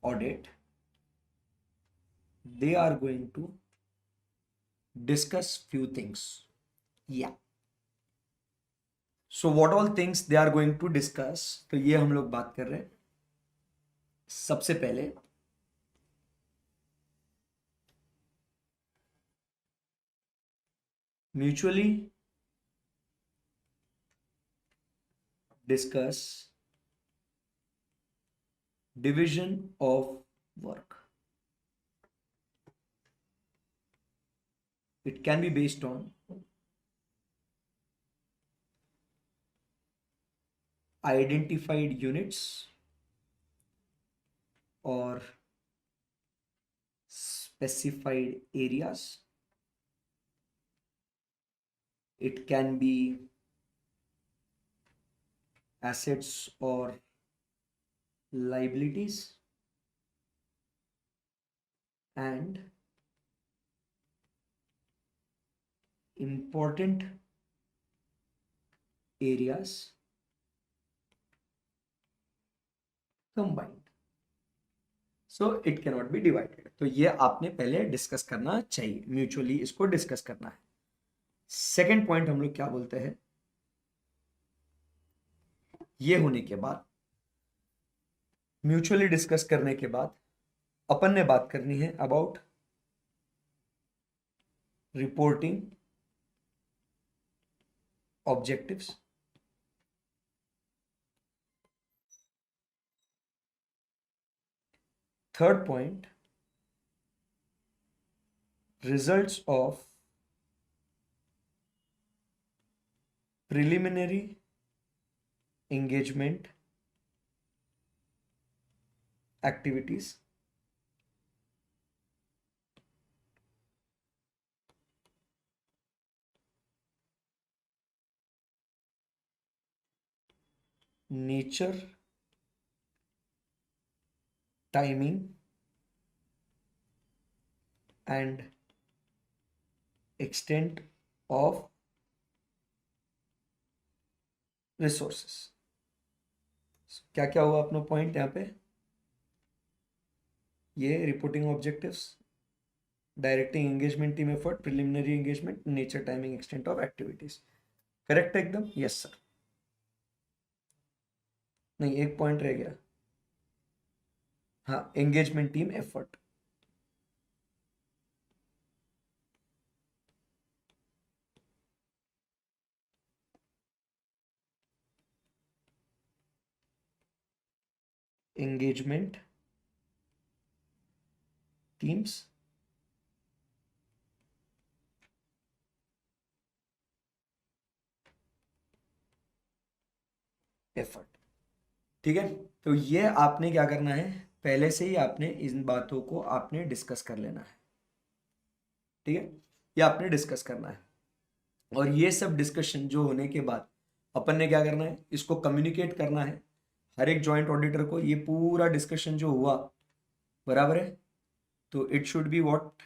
audit, they are going to discuss few things. Yeah. So what all things they are going to discuss, तो ये हम लोग बात कर रहे हैं. सबसे पहले mutually discuss division of work. It can be based on identified units or specified areas. It can be assets or liabilities, and important areas combined. So it cannot be divided. तो ये आपने पहले डिस्कस करना चाहिए, mutually इसको discuss करना है. Second point हम लोग क्या बोलते हैं, ये होने के बाद म्यूचुअली डिस्कस करने के बाद अपन ने बात करनी है about reporting objectives. Third point, results of preliminary engagement activities. Nature, timing, and extent of resources. क्या क्या हुआ अपना पॉइंट यहाँ पे, ये reporting objectives, directing engagement team effort, preliminary engagement, nature, timing, extent of activities. Correct है एकदम? Yes sir. नहीं, एक पॉइंट रह गया. हाँ, engagement team effort. engagement teams effort. ठीक है, तो ये आपने क्या करना है, पहले से ही आपने इन बातों को आपने डिस्कस कर लेना है. ठीक है, ये आपने डिस्कस करना है. और ये सब डिस्कशन जो होने के बाद अपन ने क्या करना है, इसको कम्युनिकेट करना है हर एक जॉइंट ऑडिटर को. ये पूरा डिस्कशन जो हुआ, बराबर है, तो it should be what,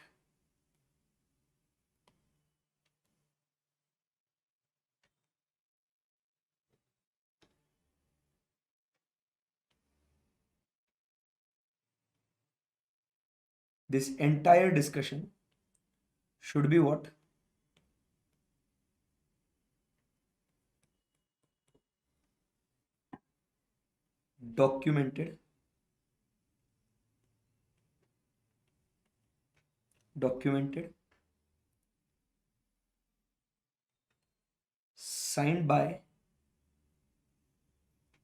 this entire discussion should be what, documented, signed by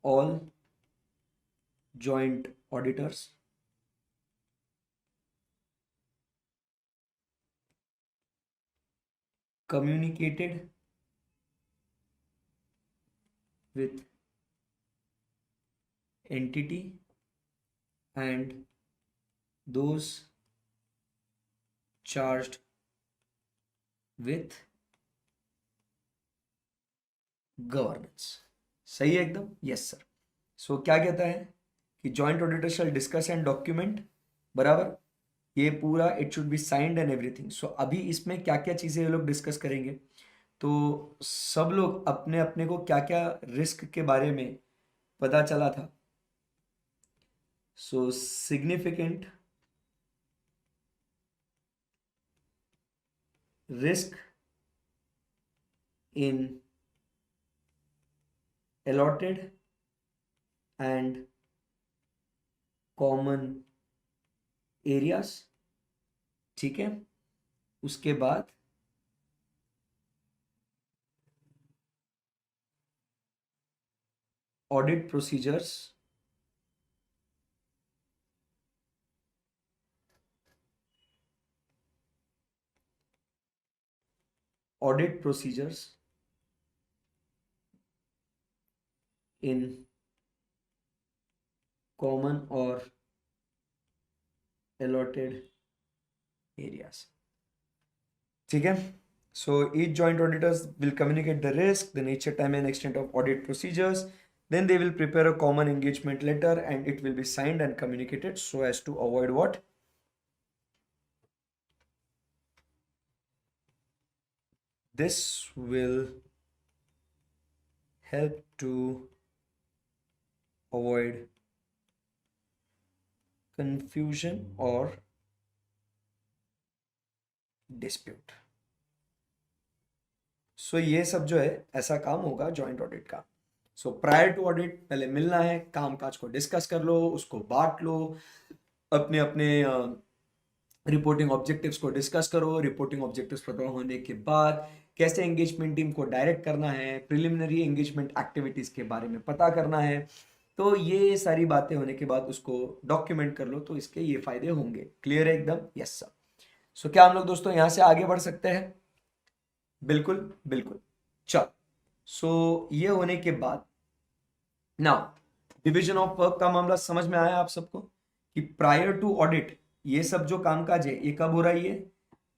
all joint auditors, communicated with entity and those charged with governance. सही है एकदम? Yes sir. क्या कहता है कि joint auditor shall discuss and document, बराबर, ये पूरा it should be signed and everything. So अभी इसमें क्या क्या चीजें ये लोग डिस्कस करेंगे, तो सब लोग अपने अपने को क्या क्या रिस्क के बारे में पता चला था। सो significant risk in allotted and common areas, ठीक है। उसके बाद audit procedures, audit procedures in common और allotted areas, ठीक है। So each joint auditors will communicate the risk, the nature, time and extent of audit procedures. Then they will prepare a common engagement letter and it will be signed and communicated so as to avoid what? This will help to avoid confusion or dispute. सो ये सब जो है ऐसा काम होगा joint audit का। सो prior to audit पहले मिलना है, कामकाज को डिस्कस कर लो, उसको बांट लो, अपने अपने रिपोर्टिंग ऑब्जेक्टिव्स को डिस्कस करो। रिपोर्टिंग ऑब्जेक्टिव्स पता होने के बाद कैसे एंगेजमेंट टीम को डायरेक्ट करना है, प्रिलिमिनरी एंगेजमेंट एक्टिविटीज के बारे में पता करना है। तो ये सारी बातें होने के बाद उसको डॉक्यूमेंट कर लो, तो इसके ये फायदे होंगे। क्लियर है एकदम? Yes sir. सो क्या हम लोग दोस्तों यहाँ से आगे बढ़ सकते हैं? बिल्कुल बिल्कुल। चल, सो ये होने के बाद नाउ डिवीजन ऑफ वर्क का मामला समझ में आया आप सबको कि प्रायर टू ऑडिट ये सब जो कामकाज है ये कब हो रहा है?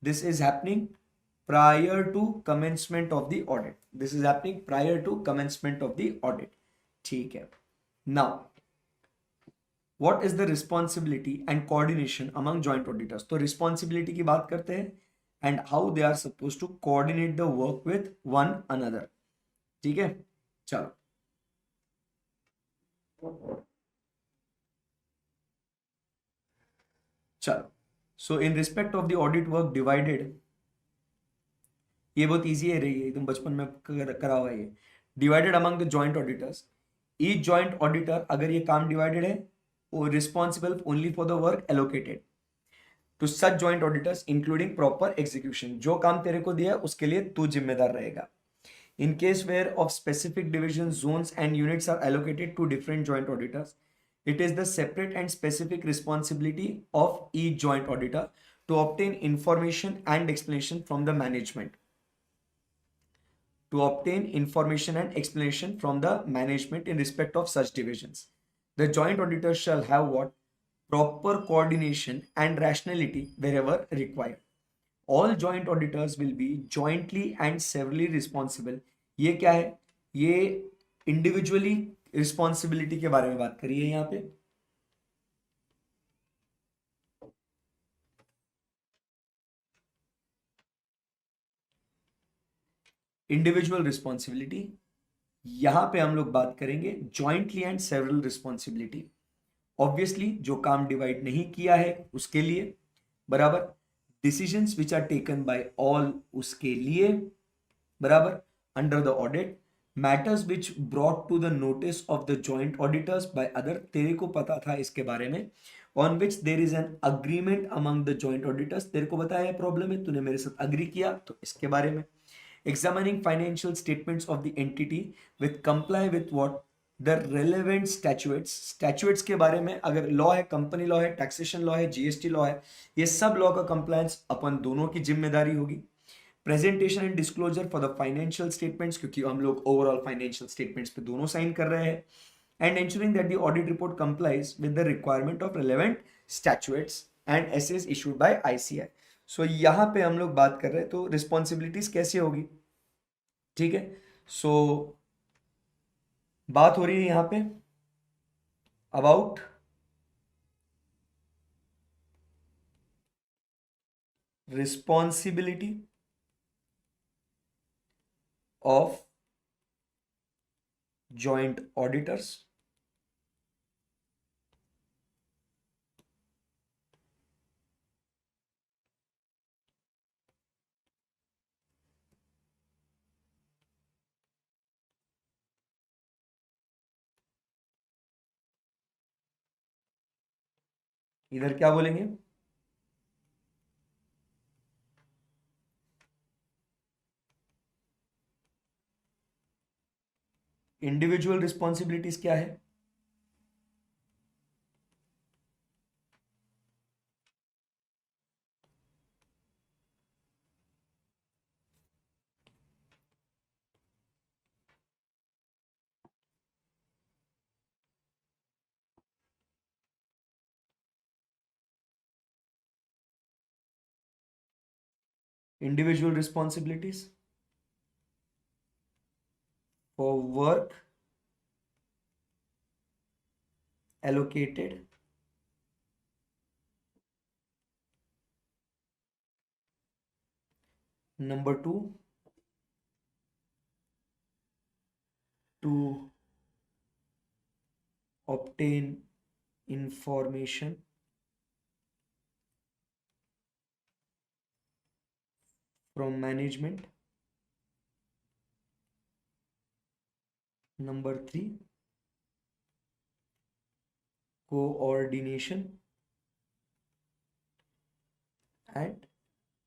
This is happening prior to commencement of the audit. This is happening prior to commencement of the audit, ठीक है। Now what is the responsibility and coordination among joint auditors? तो रिस्पॉन्सिबिलिटी की बात करते हैं and how they are suppose to coordinate the work with one another, ठीक है। चलो चलो, so in respect of the audit work divided, ये बहुत इजी है रही है, तुम बचपन में करा हुआ है ये। Divided among the joint auditors, each joint auditor, अगर ये काम डिवाइडेड है, वो responsible only for the work allocated to such joint auditors including proper execution. जो काम तेरे को दिया उसके लिए तू जिम्मेदार रहेगा। In case where of specific divisions, zones and units are allocated to different joint auditors, it is the separate and specific responsibility of each joint auditor to obtain information and explanation from the management. To obtain information and explanation from the management in respect of such divisions. The joint auditor shall have what? Proper coordination and rationality wherever required. All joint auditors will be jointly and severally responsible. ये क्या है? ये individually responsibility के बारे में बात करिए यहां पे। इंडिविजुअल रिस्पॉन्सिबिलिटी, यहां पे हम लोग बात करेंगे jointly and several responsibility. Obviously जो काम डिवाइड नहीं किया है उसके लिए, बराबर, decisions which are taken by all उसके लिए, बराबर, under the audit, matters which brought to the notice of the joint auditors by other, तेरे को पता था इसके बारे में, on which there is an agreement among the joint auditors, तेरे को बताया प्रॉब्लम है, तूने मेरे साथ अग्री किया, तो इसके बारे में। Examining financial statements of the entity with comply with what? The relevant statutes. Statutes के बारे में अगर लॉ है, कंपनी लॉ है, टैक्सेशन लॉ है, जीएसटी लॉ है, ये सब लॉ का कंप्लायंस अपन दोनों की जिम्मेदारी होगी। Presentation and disclosure for the financial statements, क्योंकि हम लोग ओवरऑल फाइनेंशियल स्टेटमेंट्स पे दोनों साइन कर रहे हैं। And ensuring that the audit report complies with the requirement of relevant statutes and essays issued by ICI. So यहां पे हम लोग बात कर रहे हैं, तो रिस्पॉन्सिबिलिटीज कैसे होगी, ठीक है। सो बात हो रही है यहां पे about responsibility of joint auditors. इधर क्या बोलेंगे? इंडिविजुअल रिस्पॉन्सिबिलिटीज क्या है? Individual responsibilities for work allocated number 2 to obtain information from management. Number 3, coordination and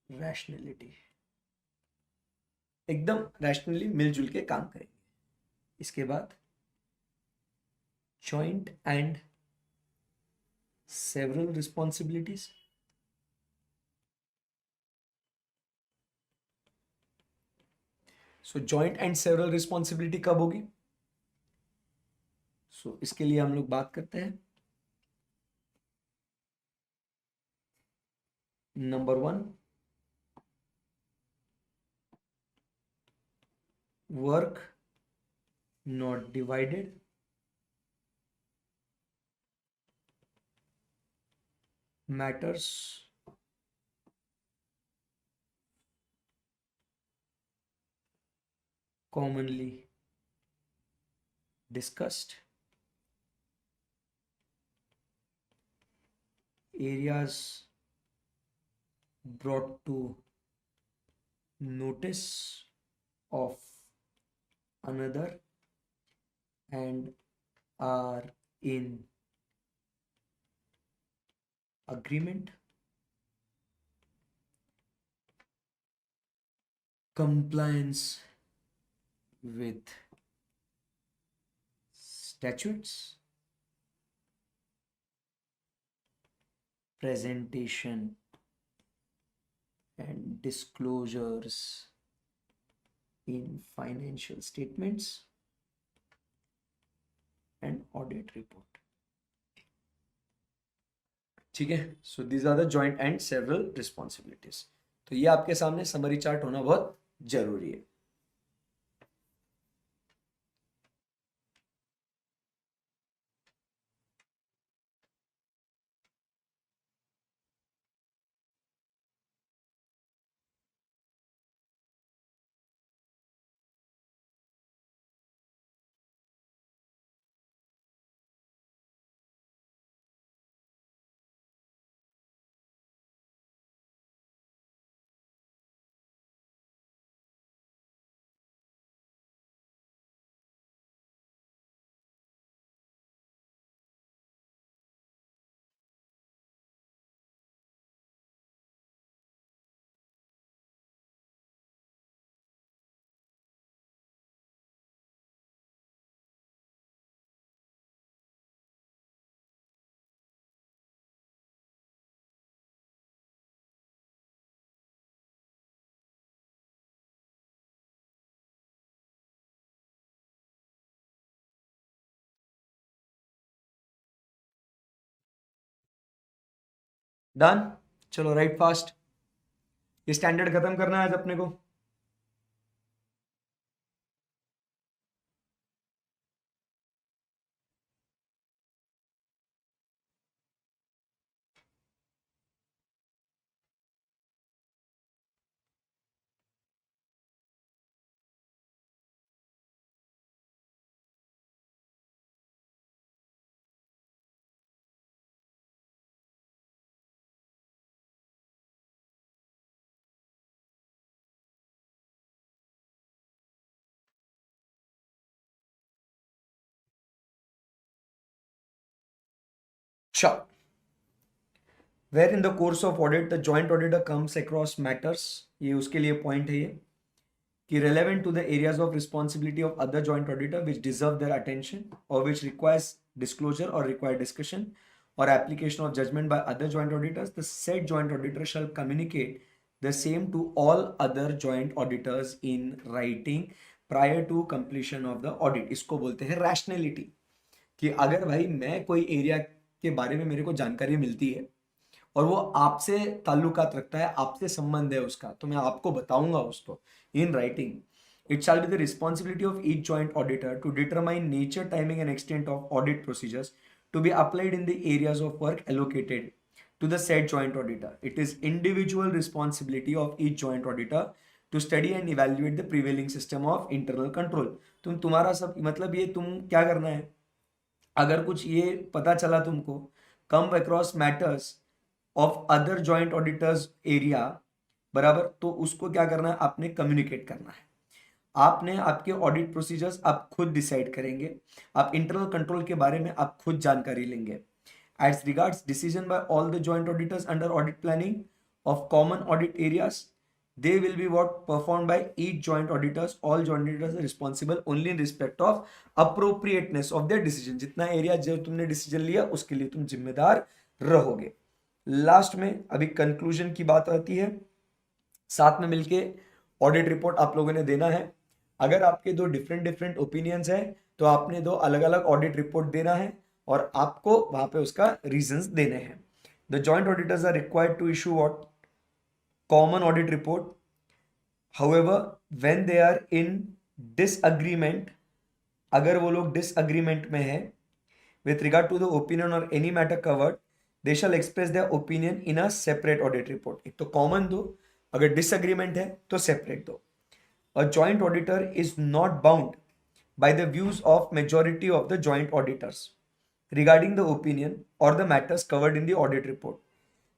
rationality. एकदम रैशनली मिलजुल के काम करेंगे. इसके बाद joint and several responsibilities. So joint and several responsibility कब होगी? सो इसके लिए हम लोग बात करते हैं. Number 1, work not divided matters commonly discussed. Areas brought to notice of another and are in agreement. Compliance with statutes, presentation and disclosures in financial statements and audit report. ठीक है. So these are the joint and several responsibilities. तो ये आपके सामने summary chart होना बहुत जरूरी है. डन. चलो राइट फास्ट. ये स्टैंडर्ड खत्म करना है आज अपने को. Sure. Where in the course of audit the joint auditor comes across matters, ये उसके लिए point है ये कि relevant to the areas of responsibility of other joint auditor which deserve their attention or which requires disclosure or require discussion or application of judgment by other joint auditors, the said joint auditor shall communicate the same to all other joint auditors in writing prior to completion of the audit. इसको बोलते हैं rationality कि अगर भाई मैं कोई area के बारे में मेरे को जानकारी मिलती है और वो आपसे ताल्लुकात रखता है, आपसे संबंध है उसका, तो मैं आपको बताऊंगा उसको in writing. It shall be the responsibility of each joint auditor to determine nature, timing and extent of audit procedures to be applied in the areas of work allocated to the said joint auditor. It is individual responsibility of each joint auditor to study and evaluate the prevailing system of internal control. तुम्हारा सब मतलब ये तुम क्या करना है, अगर कुछ ये पता चला तुमको, come across matters of other joint auditors area, बराबर, तो उसको क्या करना है, आपने कम्युनिकेट करना है. आपने आपके ऑडिट प्रोसीजर्स आप खुद डिसाइड करेंगे, आप इंटरनल कंट्रोल के बारे में आप खुद जानकारी लेंगे. As regards decision by all the joint auditors under audit planning of common audit areas, they will be what performed by each joint auditors. All joint auditors are responsible only in respect of appropriateness of their decision. जितना area जो तुमने decision लिया उसके लिए तुम जिम्मेदार रहोगे. Last में अभी कंक्लूजन की बात आती है. साथ में मिलके ऑडिट रिपोर्ट आप लोगों ने देना है. अगर आपके दो डिफरेंट ओपिनियंस है तो आपने दो अलग अलग ऑडिट रिपोर्ट देना है और आपको वहां पे उसका रीजंस देने हैं. The joint auditors are required to issue what common audit report. However, when they are in disagreement, अगर वो लोग disagreement में है with regard to the opinion or any matter covered, they shall express their opinion in a separate audit report. एक तो common दो, अगर disagreement है तो separate दो. A joint auditor is not bound by the views of majority of the joint auditors regarding the opinion or the matters covered in the audit report,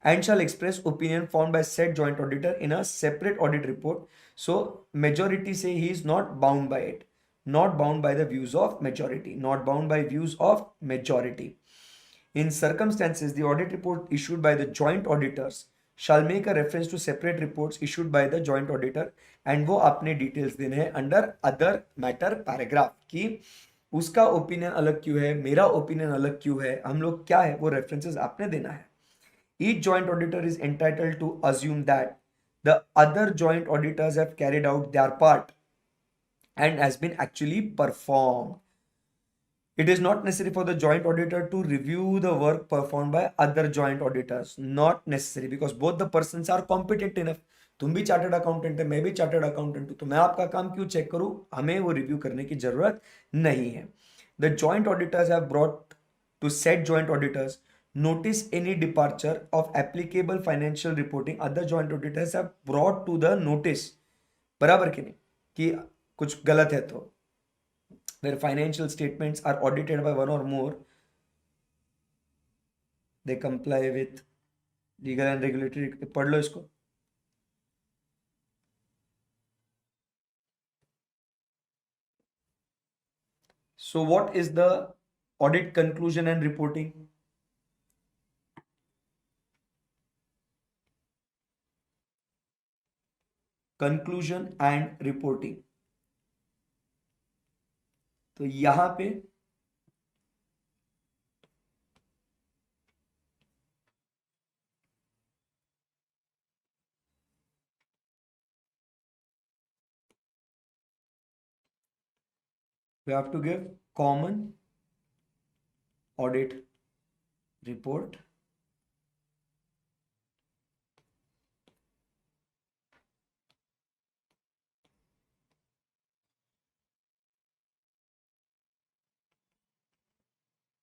and shall express opinion formed by said joint auditor in a separate audit report. So majority say he is not bound by it, not bound by the views of majority, not bound by views of majority. In circumstances, the audit report issued by the joint auditors shall make a reference to separate reports issued by the joint auditor, and वो अपने details देने हैं under other matter paragraph की उसका opinion अलग क्यों है, मेरा ओपिनियन अलग क्यों है, हम लोग क्या है, वो रेफरेंसेस आपने देना है. Each joint auditor is entitled to assume that the other joint auditors have carried out their part and has been actually performed. It is not necessary for the joint auditor to review the work performed by other joint auditors. Not necessary because both the persons are competent enough. तुम भी chartered accountant है, मैं भी chartered accountant हूं, तो मैं आपका काम क्यों चेक करूं, हमें वो रिव्यू करने की जरूरत नहीं है. The joint auditors have brought to said joint auditors notice any departure of applicable financial reporting. Other joint auditors have brought to the notice, बराबर कि नहीं, कि कुछ गलत है तो, where financial statements are audited by one or more, they comply with legal and regulatory. पढ़ लो इसको. So what is the audit conclusion and reporting? Conclusion and reporting. तो यहां पे we have to give common audit report,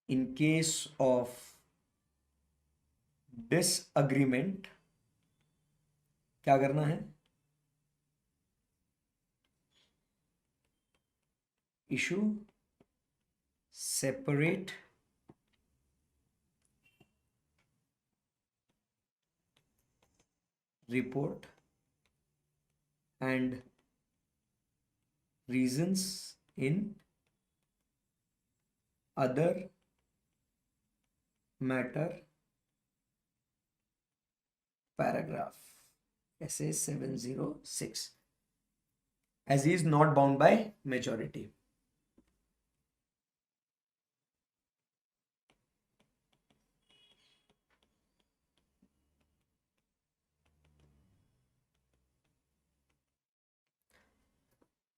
in case of disagreement क्या करना है, issue separate report and reasons in other matter paragraph ऐसे 706 as he is not bound by majority.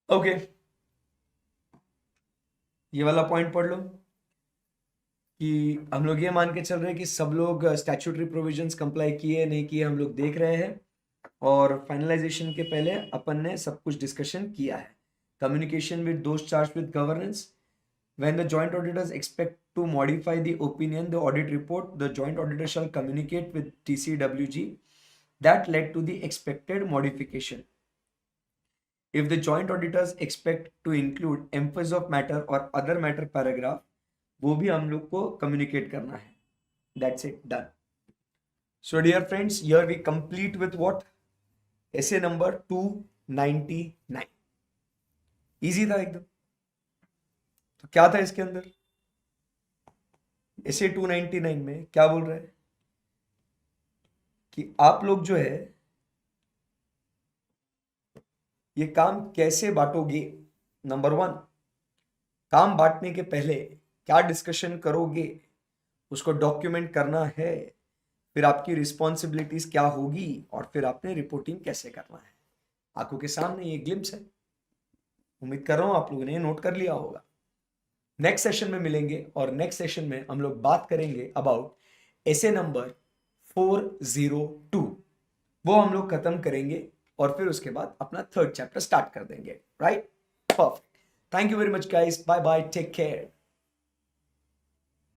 Okay ये वाला point पढ़ लो कि हम लोग ये मान के चल रहे हैं कि सब लोग स्टैट्यूटरी प्रोविजंस कंप्लाई किए नहीं किए हम लोग देख रहे हैं और फाइनलाइजेशन के पहले अपन ने सब कुछ डिस्कशन किया है. कम्युनिकेशन विद दोस्त charge with governance. When the joint auditors expect to modify the opinion, the audit report, the joint auditor shall communicate with TCWG that led to the expected modification. If the joint auditors expect to include emphasis of matter or other matter paragraph, वो भी हम लोग को communicate करना है. That's it, done. So dear friends, here we complete with what? Essay number 299. Easy था एकदम. तो क्या था इसके अंदर? ऐसे 299 में क्या बोल रहा है कि आप लोग जो है ये काम कैसे बांटोगे. नंबर 1, काम बांटने के पहले क्या डिस्कशन करोगे उसको डॉक्यूमेंट करना है. फिर आपकी रिस्पॉन्सिबिलिटीज क्या होगी और फिर आपने रिपोर्टिंग कैसे करना है. आंखों के सामने ये ग्लिम्स है. उम्मीद कर रहा हूं आप लोगों ने ये नोट कर लिया होगा. नेक्स्ट सेशन में मिलेंगे और नेक्स्ट सेशन में हम लोग बात करेंगे अबाउट एसे नंबर 402. वो हम लोग खत्म करेंगे और फिर उसके बाद अपना थर्ड चैप्टर स्टार्ट कर देंगे. Right, perfect. Thank you very much guys. Bye bye, take care.